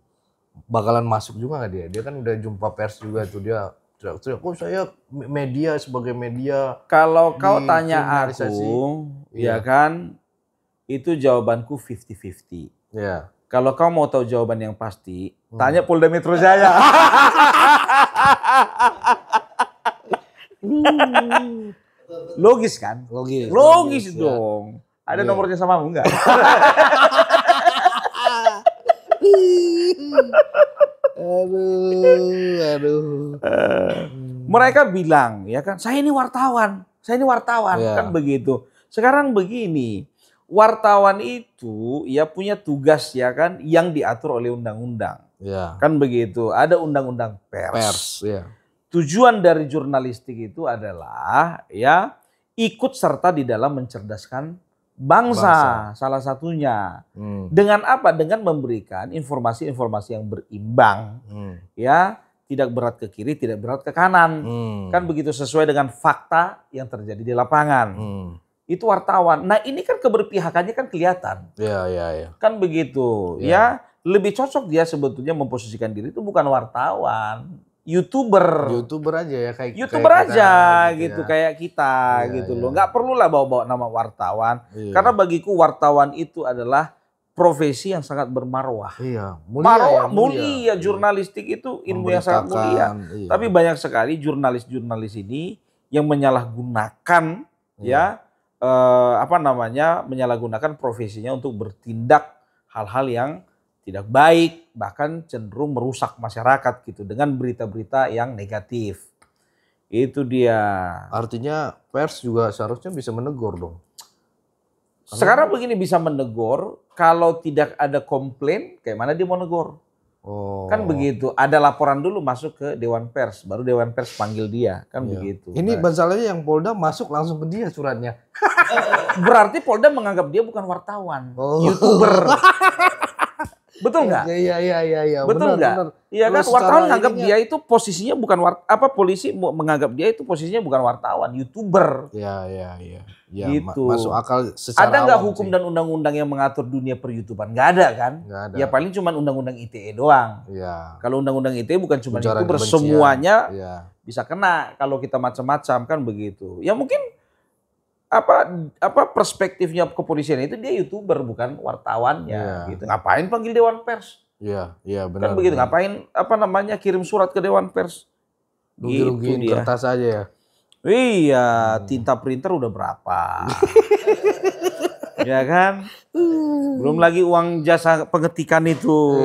bakalan masuk juga nggak dia? Dia kan udah jumpa pers juga tuh, dia teriak-teriak, saya media sebagai media. Kalau kau tanya aku, ya kan, itu jawabanku 50-50. Ya. Kalau kau mau tahu jawaban yang pasti, tanya Polda Metro Jaya. Logis kan? Logis dong. Ada nomornya samamu enggak? Aduh. Mereka bilang ya kan, saya ini wartawan kan begitu. Sekarang begini, wartawan itu ya punya tugas ya kan yang diatur oleh undang-undang. Kan begitu. Ada undang-undang pers. Tujuan dari jurnalistik itu adalah ya ikut serta di dalam mencerdaskan bangsa. Salah satunya. Dengan apa? Dengan memberikan informasi-informasi yang berimbang. Ya, tidak berat ke kiri, tidak berat ke kanan. Kan begitu, sesuai dengan fakta yang terjadi di lapangan. Itu wartawan. Nah, ini kan keberpihakannya kan kelihatan. Kan begitu. Ya, lebih cocok dia sebetulnya memposisikan diri itu bukan wartawan. YouTuber aja ya kayak YouTuber kayak aja kita, gitu ya. kayak kita gitu loh. Nggak perlulah bawa-bawa nama wartawan. Iya. Karena bagiku wartawan itu adalah profesi yang sangat bermarwah. Iya, Marwah mulia. Jurnalistik itu ilmu yang sangat mulia. Iya. Tapi banyak sekali jurnalis-jurnalis ini yang menyalahgunakan menyalahgunakan profesinya untuk bertindak hal-hal yang tidak baik, bahkan cenderung merusak masyarakat gitu dengan berita-berita yang negatif. Itu dia. Artinya pers juga seharusnya bisa menegur dong. Sekarang begini, bisa menegur, kalau tidak ada komplain, kayak mana dia mau negur? Oh. Kan begitu, ada laporan dulu masuk ke Dewan Pers, baru Dewan Pers panggil dia, kan begitu. Ini masalahnya yang Polda masuk langsung ke dia suratnya. Berarti Polda menganggap dia bukan wartawan, YouTuber. Betul nggak? Iya. Betul nggak? Iya kan, wartawan menganggap dia itu posisinya bukan polisi menganggap dia itu posisinya bukan wartawan, YouTuber. Iya. Gitu. Masuk akal secara ada nggak hukum dan undang-undang yang mengatur dunia per-YouTuban? Nggak ada kan? Nggak ada. Ya paling cuma undang-undang ITE doang. Iya. Kalau undang-undang ITE bukan cuma Ujaran YouTuber, kebencian. semuanya Iya. bisa kena kalau kita macam-macam kan begitu. Ya mungkin perspektifnya kepolisian itu dia YouTuber bukan wartawannya gitu. Ngapain panggil Dewan Pers? Iya benar. Kan begitu, ngapain kirim surat ke Dewan Pers? Rugi-rugiin gitu kertas aja ya. Iya, tinta printer udah berapa? Ya kan? Belum lagi uang jasa pengetikan itu.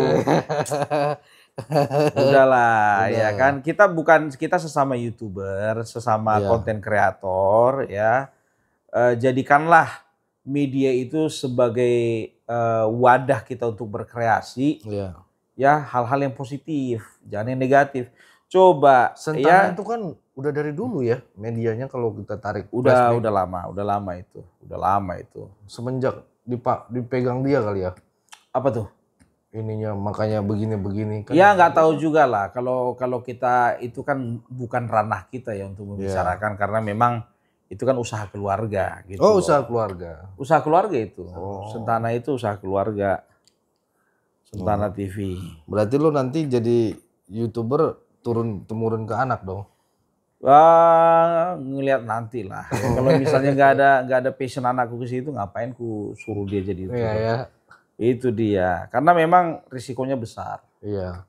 Udahlah, ya kan? Kita sesama YouTuber, sesama konten kreator ya. Jadikanlah media itu sebagai wadah kita untuk berkreasi. Ya, hal-hal yang positif, jangan yang negatif. Coba Sentana itu kan udah dari dulu ya medianya kalau kita tarik. Udah lama itu. Semenjak dipegang dia kali ya. Apa tuh? Ininya makanya begini kan. Ya nggak tahu juga lah kalau kita itu kan bukan ranah kita ya untuk membicarakan karena memang itu kan usaha keluarga gitu. Oh, usaha keluarga. Usaha keluarga itu. Sentana itu usaha keluarga. Sentana TV. Berarti lu nanti jadi YouTuber temurun ke anak dong. Wah, ngelihat nanti lah. Ya, kalau misalnya nggak ada passion anakku ke situ, ngapain ku suruh dia jadi YouTuber? Iya. Itu dia. Karena memang risikonya besar. Iya.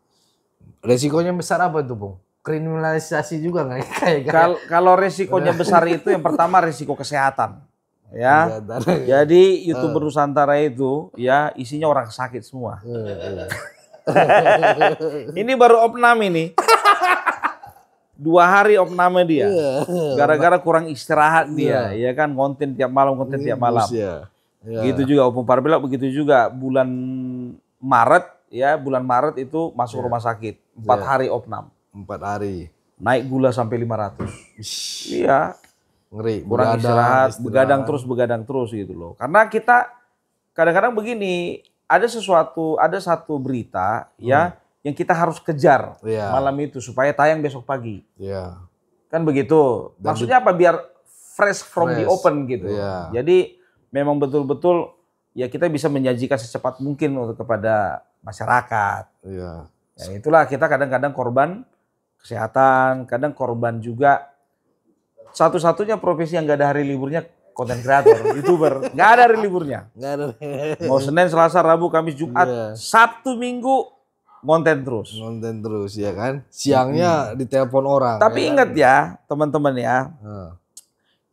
Risikonya besar apa tuh, Bung? Kriminalisasi juga nggak kayak kalau risikonya besar itu yang pertama risiko kesehatan. Ya. Jadi YouTuber Nusantara itu ya isinya orang sakit semua. Ini baru opnam ini. 2 hari opname dia. Gara-gara kurang istirahat dia. Ya kan konten tiap malam. Gitu juga Opung Parbela, begitu juga bulan Maret itu masuk rumah sakit. 4 hari opnam. 4 hari. Naik gula sampai 500. Iya. Ngeri. Kurang istirahat, begadang terus gitu loh. Karena kita kadang-kadang begini, ada satu berita yang kita harus kejar malam itu supaya tayang besok pagi. Kan begitu. Maksudnya apa? Biar fresh from the open gitu. Jadi memang betul-betul ya kita bisa menyajikan secepat mungkin kepada masyarakat. Ya itulah kita kadang-kadang korban kesehatan, kadang korban juga satu-satunya profesi yang gak ada hari liburnya konten kreator, YouTuber. Gak ada hari liburnya. Mau Senin, Selasa, Rabu, Kamis, Jumat, Sabtu, Minggu konten terus ya kan. Siangnya ditelepon orang. Tapi ingat ya teman-teman ya.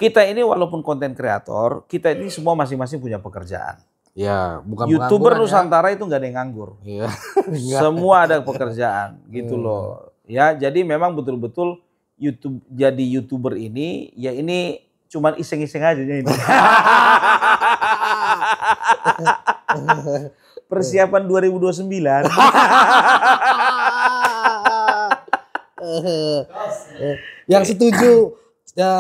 Kita ini walaupun konten kreator, kita ini semua masing-masing punya pekerjaan. Ya, bukan YouTuber Nusantara itu nggak ada yang nganggur. Iya. Semua ada pekerjaan gitu loh. Ya, jadi memang betul-betul jadi YouTuber ini ya ini cuman iseng-iseng aja ini. Persiapan 2029. Yang setuju ya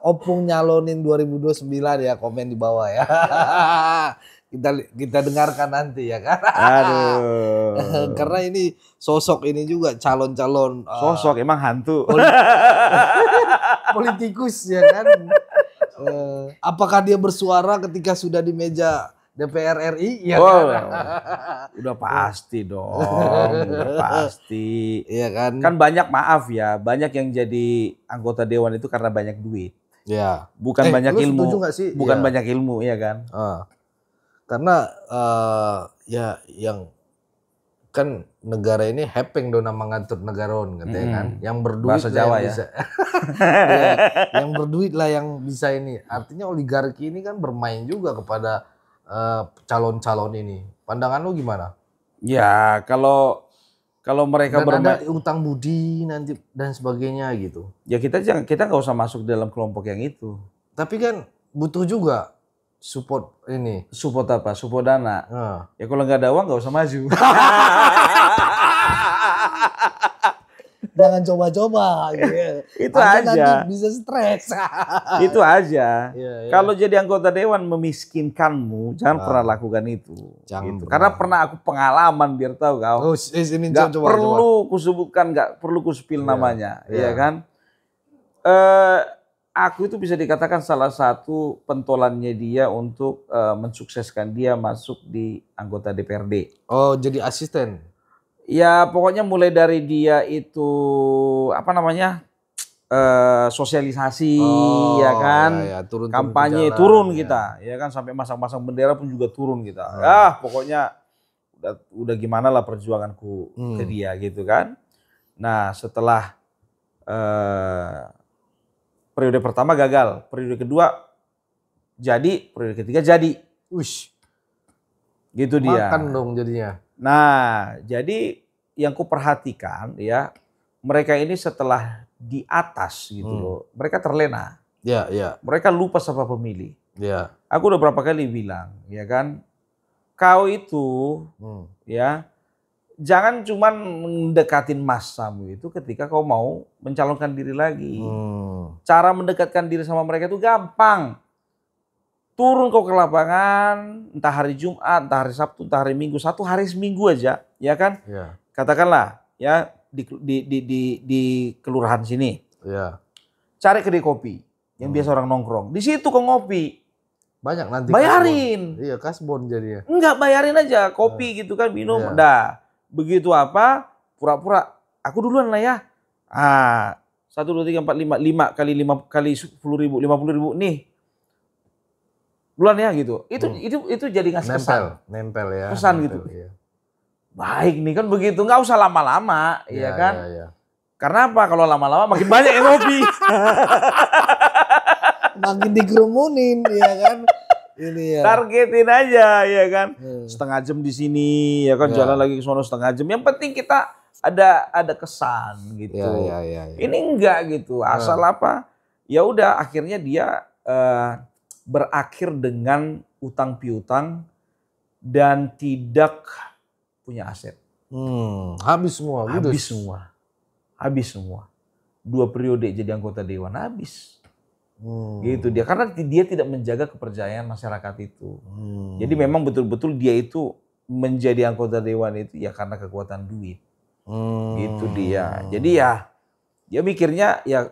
Opung nyalonin 2029 ya, komen di bawah ya. Kita dengarkan nanti ya kan. Aduh. Karena ini sosok ini juga calon-calon sosok emang hantu. Politikus ya kan. Apakah dia bersuara ketika sudah di meja DPR RI ya Oh, kan? udah pasti dong, udah pasti. Iya kan? Kan banyak, maaf ya, banyak yang jadi anggota dewan itu karena banyak duit. Ya. Bukan banyak lu ilmu. setuju gak sih? Bukan Ya. banyak ilmu, ya kan? Karena ya yang kan negara ini hepeng dona mengatur negaraon katanya kan. Yang berduit Bahasa Jawa ya. bisa. Ya, yang berduit lah yang bisa ini. Artinya oligarki ini kan bermain juga kepada calon-calon ini. Pandangan lu gimana? Ya, kalau mereka Dan bermain, ada utang budi nanti dan sebagainya gitu. ya kita nggak usah masuk dalam kelompok yang itu. Tapi kan butuh juga support ini. Support apa? Support dana. Ya kalau nggak ada uang nggak usah maju. Jangan coba-coba. Gitu. Itu aja. Nanti bisa stres. Itu aja. Ya. Kalau jadi anggota dewan memiskinkanmu, jangan pernah lakukan itu. Jangan gitu. Karena pernah aku pengalaman, biar tahu kau. Ini Nggak perlu kusebutkan, nggak perlu kuspil namanya, ya kan? Aku itu bisa dikatakan salah satu pentolannya dia untuk mensukseskan dia masuk di anggota DPRD. Oh, jadi asisten? Ya pokoknya mulai dari dia itu apa namanya sosialisasi, ya kan, kampanye turun kita, ya kan, sampai masang-masang bendera pun juga turun kita. Pokoknya udah gimana lah perjuanganku ke dia gitu kan. Nah setelah periode pertama gagal, periode kedua jadi, periode ketiga jadi. Ush. Gitu dia. Makan dong jadinya. Nah, jadi yang kuperhatikan ya, mereka ini setelah di atas gitu loh, mereka terlena. Ya, ya. Mereka lupa sama pemilih. Ya. Aku udah berapa kali bilang, ya kan, kau itu ya jangan cuman mendekatin masamu itu ketika kau mau mencalonkan diri lagi. Cara mendekatkan diri sama mereka itu gampang. Turun kau ke lapangan, entah hari Jumat, entah hari Sabtu, entah hari Minggu, 1 hari seminggu aja, ya kan? Ya. Katakanlah ya di kelurahan sini. Ya. Cari kedai kopi yang biasa orang nongkrong. Di situ kau ngopi. Banyak nanti. Bayarin. Iya, kasbon jadinya. Enggak, bayarin aja kopi gitu kan, minum. Dah. Begitu apa? Pura-pura aku duluan lah ya. 1 2 3 4 5 kali 5 kali 10.000, 50.000 nih. Duluan ya gitu. Itu jadi ngasih kesan. Nempel ya. Pesan gitu. Ya. Baik nih kan begitu, nggak usah lama-lama, ya kan? Ya. Karena apa? Kalau lama-lama makin banyak yang ngopi. Makin dikerumunin, ya kan? Ini ya. Targetin aja, ya kan? Setengah jam di sini, ya kan? Jalan lagi ke sono setengah jam. Yang penting kita ada kesan gitu. Ya. Ini enggak gitu. Asal apa? Ya udah, akhirnya dia berakhir dengan utang piutang dan tidak punya aset. Habis semua. Habis semua. 2 periode jadi anggota dewan habis. Gitu dia, karena dia tidak menjaga kepercayaan masyarakat itu. Jadi memang betul-betul dia itu menjadi anggota dewan itu ya karena kekuatan duit. Gitu dia. Jadi ya dia mikirnya ya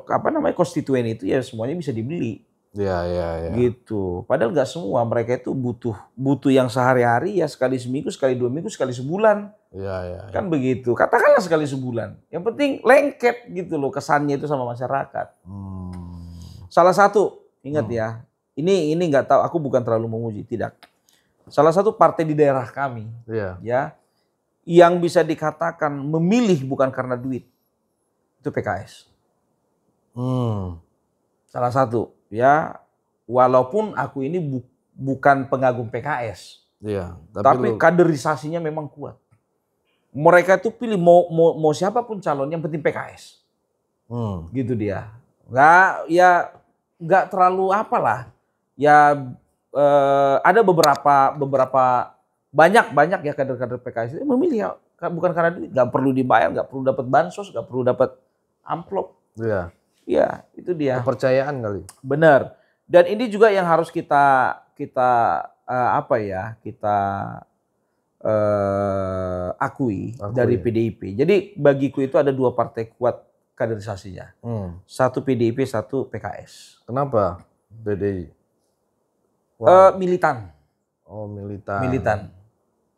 apa namanya, konstituen itu ya semuanya bisa dibeli. Ya. Gitu. Padahal nggak semua, mereka itu butuh yang sehari-hari ya, sekali seminggu, sekali 2 minggu, sekali sebulan. Ya. Kan begitu. Katakanlah sekali sebulan. Yang penting lengket gitu loh kesannya itu sama masyarakat. Salah satu, ingat ya, ini nggak tahu, aku bukan terlalu memuji, tidak. Salah satu partai di daerah kami, ya, yang bisa dikatakan memilih bukan karena duit, itu PKS. Salah satu. Ya, walaupun aku ini bukan pengagum PKS, tapi kaderisasinya memang kuat. Mereka itu pilih mau siapapun calon, yang penting PKS, gitu dia. Nggak terlalu apalah. Ya ada beberapa banyak ya kader-kader PKS itu memilih ya, bukan karena duit, nggak perlu dibayar, nggak perlu dapat bansos, nggak perlu dapat amplop. Iya, itu dia. Kepercayaan kali. Benar. Dan ini juga yang harus kita akui dari PDIP. Jadi bagiku itu ada 2 partai kuat kaderisasinya. 1 PDIP, 1 PKS. Kenapa PDI? Militan. Oh, militan. Militan.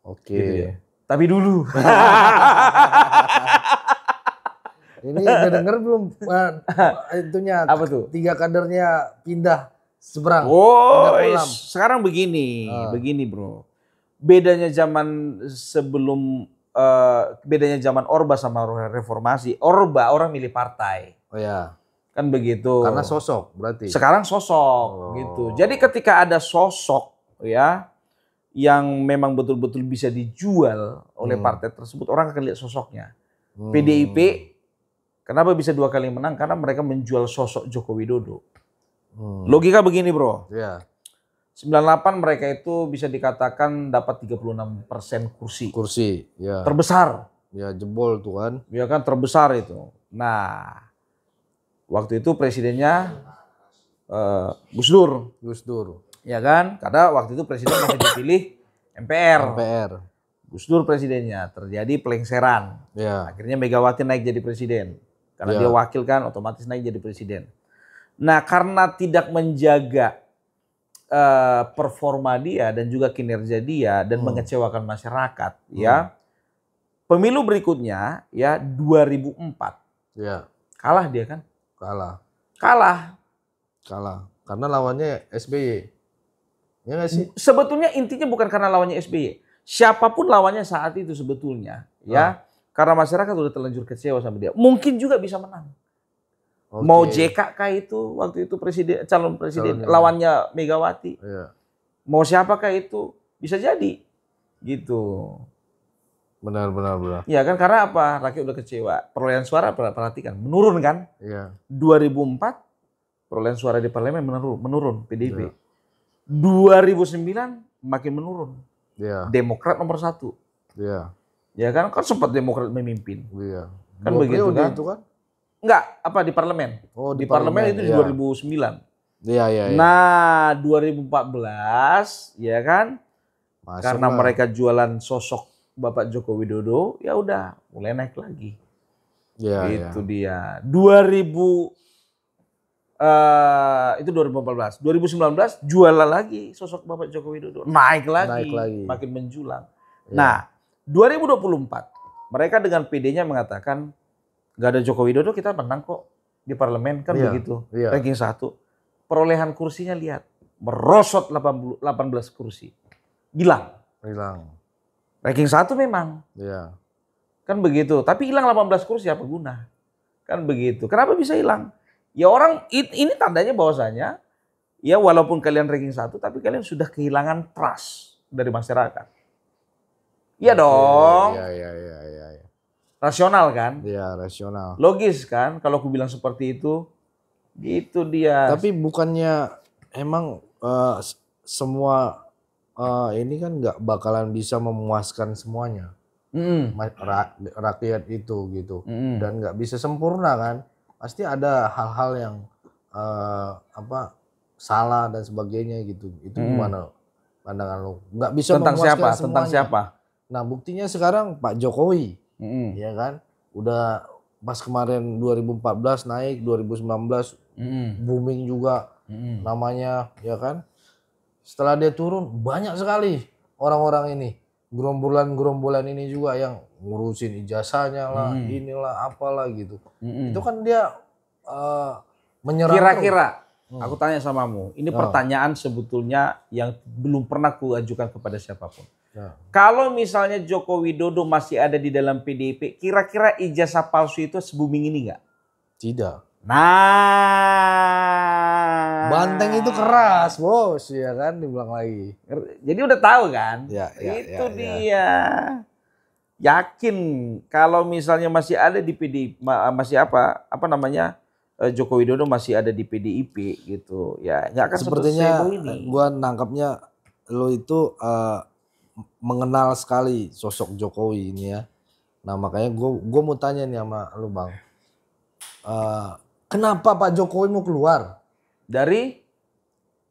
Oke. Gitu ya. Tapi dulu. Ini udah denger belum? Itunya. Apa tuh? 3 kadernya pindah seberang. Oh, pindah sekarang begini, begini bro. Bedanya zaman sebelum, bedanya zaman Orba sama reformasi. Orba orang milih partai. Oh ya. Kan begitu. Karena sosok berarti. Sekarang sosok gitu. Jadi ketika ada sosok ya yang memang betul-betul bisa dijual oleh partai tersebut, orang akan lihat sosoknya. PDIP kenapa bisa 2 kali menang? Karena mereka menjual sosok Joko Widodo. Logika begini bro. Ya. 98 mereka itu bisa dikatakan dapat 36% kursi. Kursi, ya. Terbesar. Ya jebol tuh kan. Ya kan terbesar itu. Nah, waktu itu presidennya Gus Dur. Gus Dur. Ya kan? Karena waktu itu presiden masih dipilih MPR. MPR. Gus Dur presidennya, terjadi pelengseran. Ya. Akhirnya Megawati naik jadi presiden. Karena dia wakil kan, otomatis naik jadi presiden. Nah, karena tidak menjaga performa dia dan juga kinerja dia dan mengecewakan masyarakat, ya. Pemilu berikutnya, ya 2004. Ya. Kalah dia kan? Kalah. Karena lawannya SBY. Ya nggak sih? Sebetulnya intinya bukan karena lawannya SBY. Siapapun lawannya saat itu sebetulnya, ya. Karena masyarakat udah terlanjur kecewa sama dia. Mungkin juga bisa menang. Okay. Mau JKK itu waktu itu calon presiden lawannya Megawati. Iya. Mau siapakah itu bisa jadi gitu. Benar. Ya kan karena apa? Rakyat udah kecewa. Perolehan suara perhatikan menurun kan? Iya. 2004 perolehan suara di parlemen menurun PDIP. Iya. 2009 makin menurun. Iya. Demokrat nomor 1. Iya. Ya kan sempat Demokrat memimpin. Iya. Kan begitu kan? Itu kan? Enggak, apa di parlemen. Oh, di parlemen itu di 2009. Iya. Nah, 2014 ya kan? Masuk karena mereka jualan sosok Bapak Joko Widodo, ya udah mulai naik lagi. Iya. Itu dia. Itu 2014. 2019 jualan lagi sosok Bapak Joko Widodo. Naik lagi. Makin menjulang. Ya. Nah, 2024 mereka dengan PD-nya mengatakan gak ada Joko Widodo kita menang kok di parlemen kan begitu. Iya. Ranking 1. Perolehan kursinya lihat merosot 18 kursi. Hilang. Ranking 1 memang. Iya. Kan begitu. Tapi hilang 18 kursi apa guna? Kan begitu. Kenapa bisa hilang? Ya orang ini tandanya bahwasanya ya walaupun kalian ranking 1 tapi kalian sudah kehilangan trust dari masyarakat. Iya dong. Iya. Rasional kan? Iya, rasional. Logis kan kalau aku bilang seperti itu. Gitu dia. Tapi bukannya emang semua ini kan nggak bakalan bisa memuaskan semuanya. Rakyat itu gitu. Dan nggak bisa sempurna kan. Pasti ada hal-hal yang salah dan sebagainya gitu. Itu gimana pandangan lo? Nggak bisa tentang memuaskan siapa? semuanya. Tentang siapa? Nah buktinya sekarang Pak Jokowi, ya kan, udah pas kemarin 2014 naik, 2019 booming juga namanya, ya kan. Setelah dia turun banyak sekali orang-orang ini, gerombolan ini juga yang ngurusin ijazahnya lah, inilah apalah gitu. Itu kan dia menyerang. Kira-kira, aku tanya samamu, ini pertanyaan sebetulnya yang belum pernah ku ajukan kepada siapapun. Kalau misalnya Joko Widodo masih ada di dalam PDIP, kira-kira ijazah palsu itu se-booming ini nggak? Tidak. Nah, banteng itu keras, bos, ya kan, dibilang lagi. Jadi udah tahu kan? Ya, itu dia. Yakin kalau misalnya masih ada di PDIP, masih Joko Widodo masih ada di PDIP gitu, ya nggak akan sepertinya ini. Gua nangkapnya lo itu mengenal sekali sosok Jokowi ini ya. Nah makanya gue mau tanya nih sama lu bang, kenapa Pak Jokowi mau keluar dari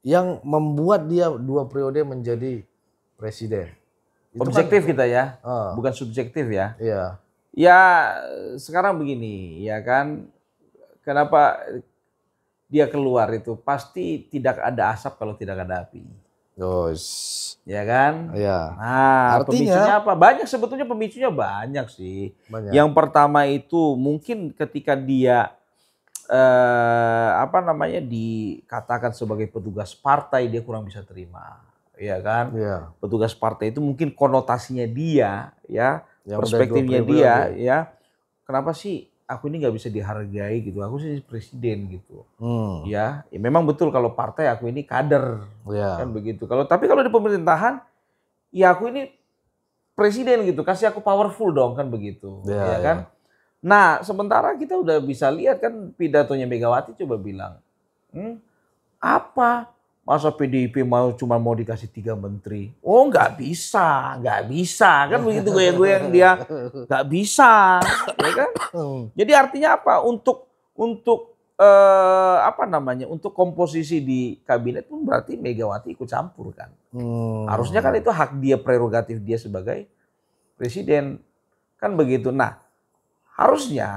yang membuat dia 2 periode menjadi presiden? Itu objektif kan, kita ya, bukan subjektif ya. Iya. Ya sekarang begini ya kan, kenapa dia keluar itu pasti tidak ada asap kalau tidak ada api. Terus. Ya kan? Iya. Nah, Artinya, pemicunya apa? Banyak sebetulnya pemicunya banyak sih. Banyak. Yang pertama itu mungkin ketika dia dikatakan sebagai petugas partai dia kurang bisa terima, ya kan? Iya. Petugas partai itu mungkin konotasinya dia, ya, Yang perspektifnya dia, ya. Kenapa sih aku ini nggak bisa dihargai gitu? Aku sih presiden gitu, ya. Memang betul kalau partai aku ini kader, kan begitu. Tapi kalau di pemerintahan, ya aku ini presiden gitu, kasih aku powerful dong, kan begitu, ya kan? Nah, sementara kita udah bisa lihat kan pidatonya Megawati coba bilang, apa? Masa PDIP cuma mau dikasih 3 menteri? Oh nggak bisa kan begitu goyang-goyang dia, nggak bisa, ya kan? Jadi artinya apa? Untuk untuk komposisi di kabinet pun berarti Megawati ikut campur kan? Harusnya kan itu hak dia, prerogatif dia sebagai presiden, kan begitu. Nah, harusnya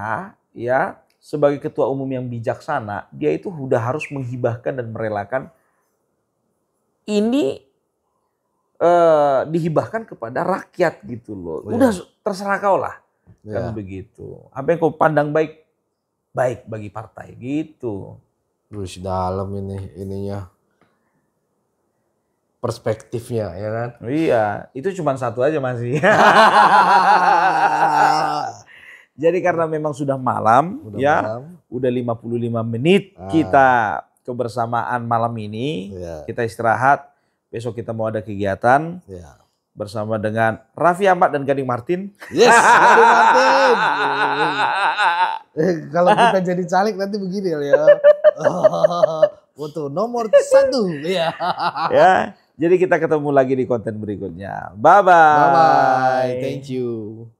ya sebagai ketua umum yang bijaksana, dia itu udah harus menghibahkan dan merelakan ini dihibahkan kepada rakyat gitu loh. Udah terserah kau lah, kan begitu. Apa yang kau pandang baik bagi partai gitu. Terus dalam ininya perspektifnya, ya kan? Iya, itu cuma satu aja masih. Jadi karena memang sudah malam, udah 55 menit kita kebersamaan malam ini, kita istirahat. Besok kita mau ada kegiatan bersama dengan Raffi Ahmad dan Gading Martin. Yes, Gading Martin. Kalau kita jadi caleg nanti begini ya. Foto nomor 1. Ya, jadi kita ketemu lagi di konten berikutnya. Bye bye. Bye bye. Thank you.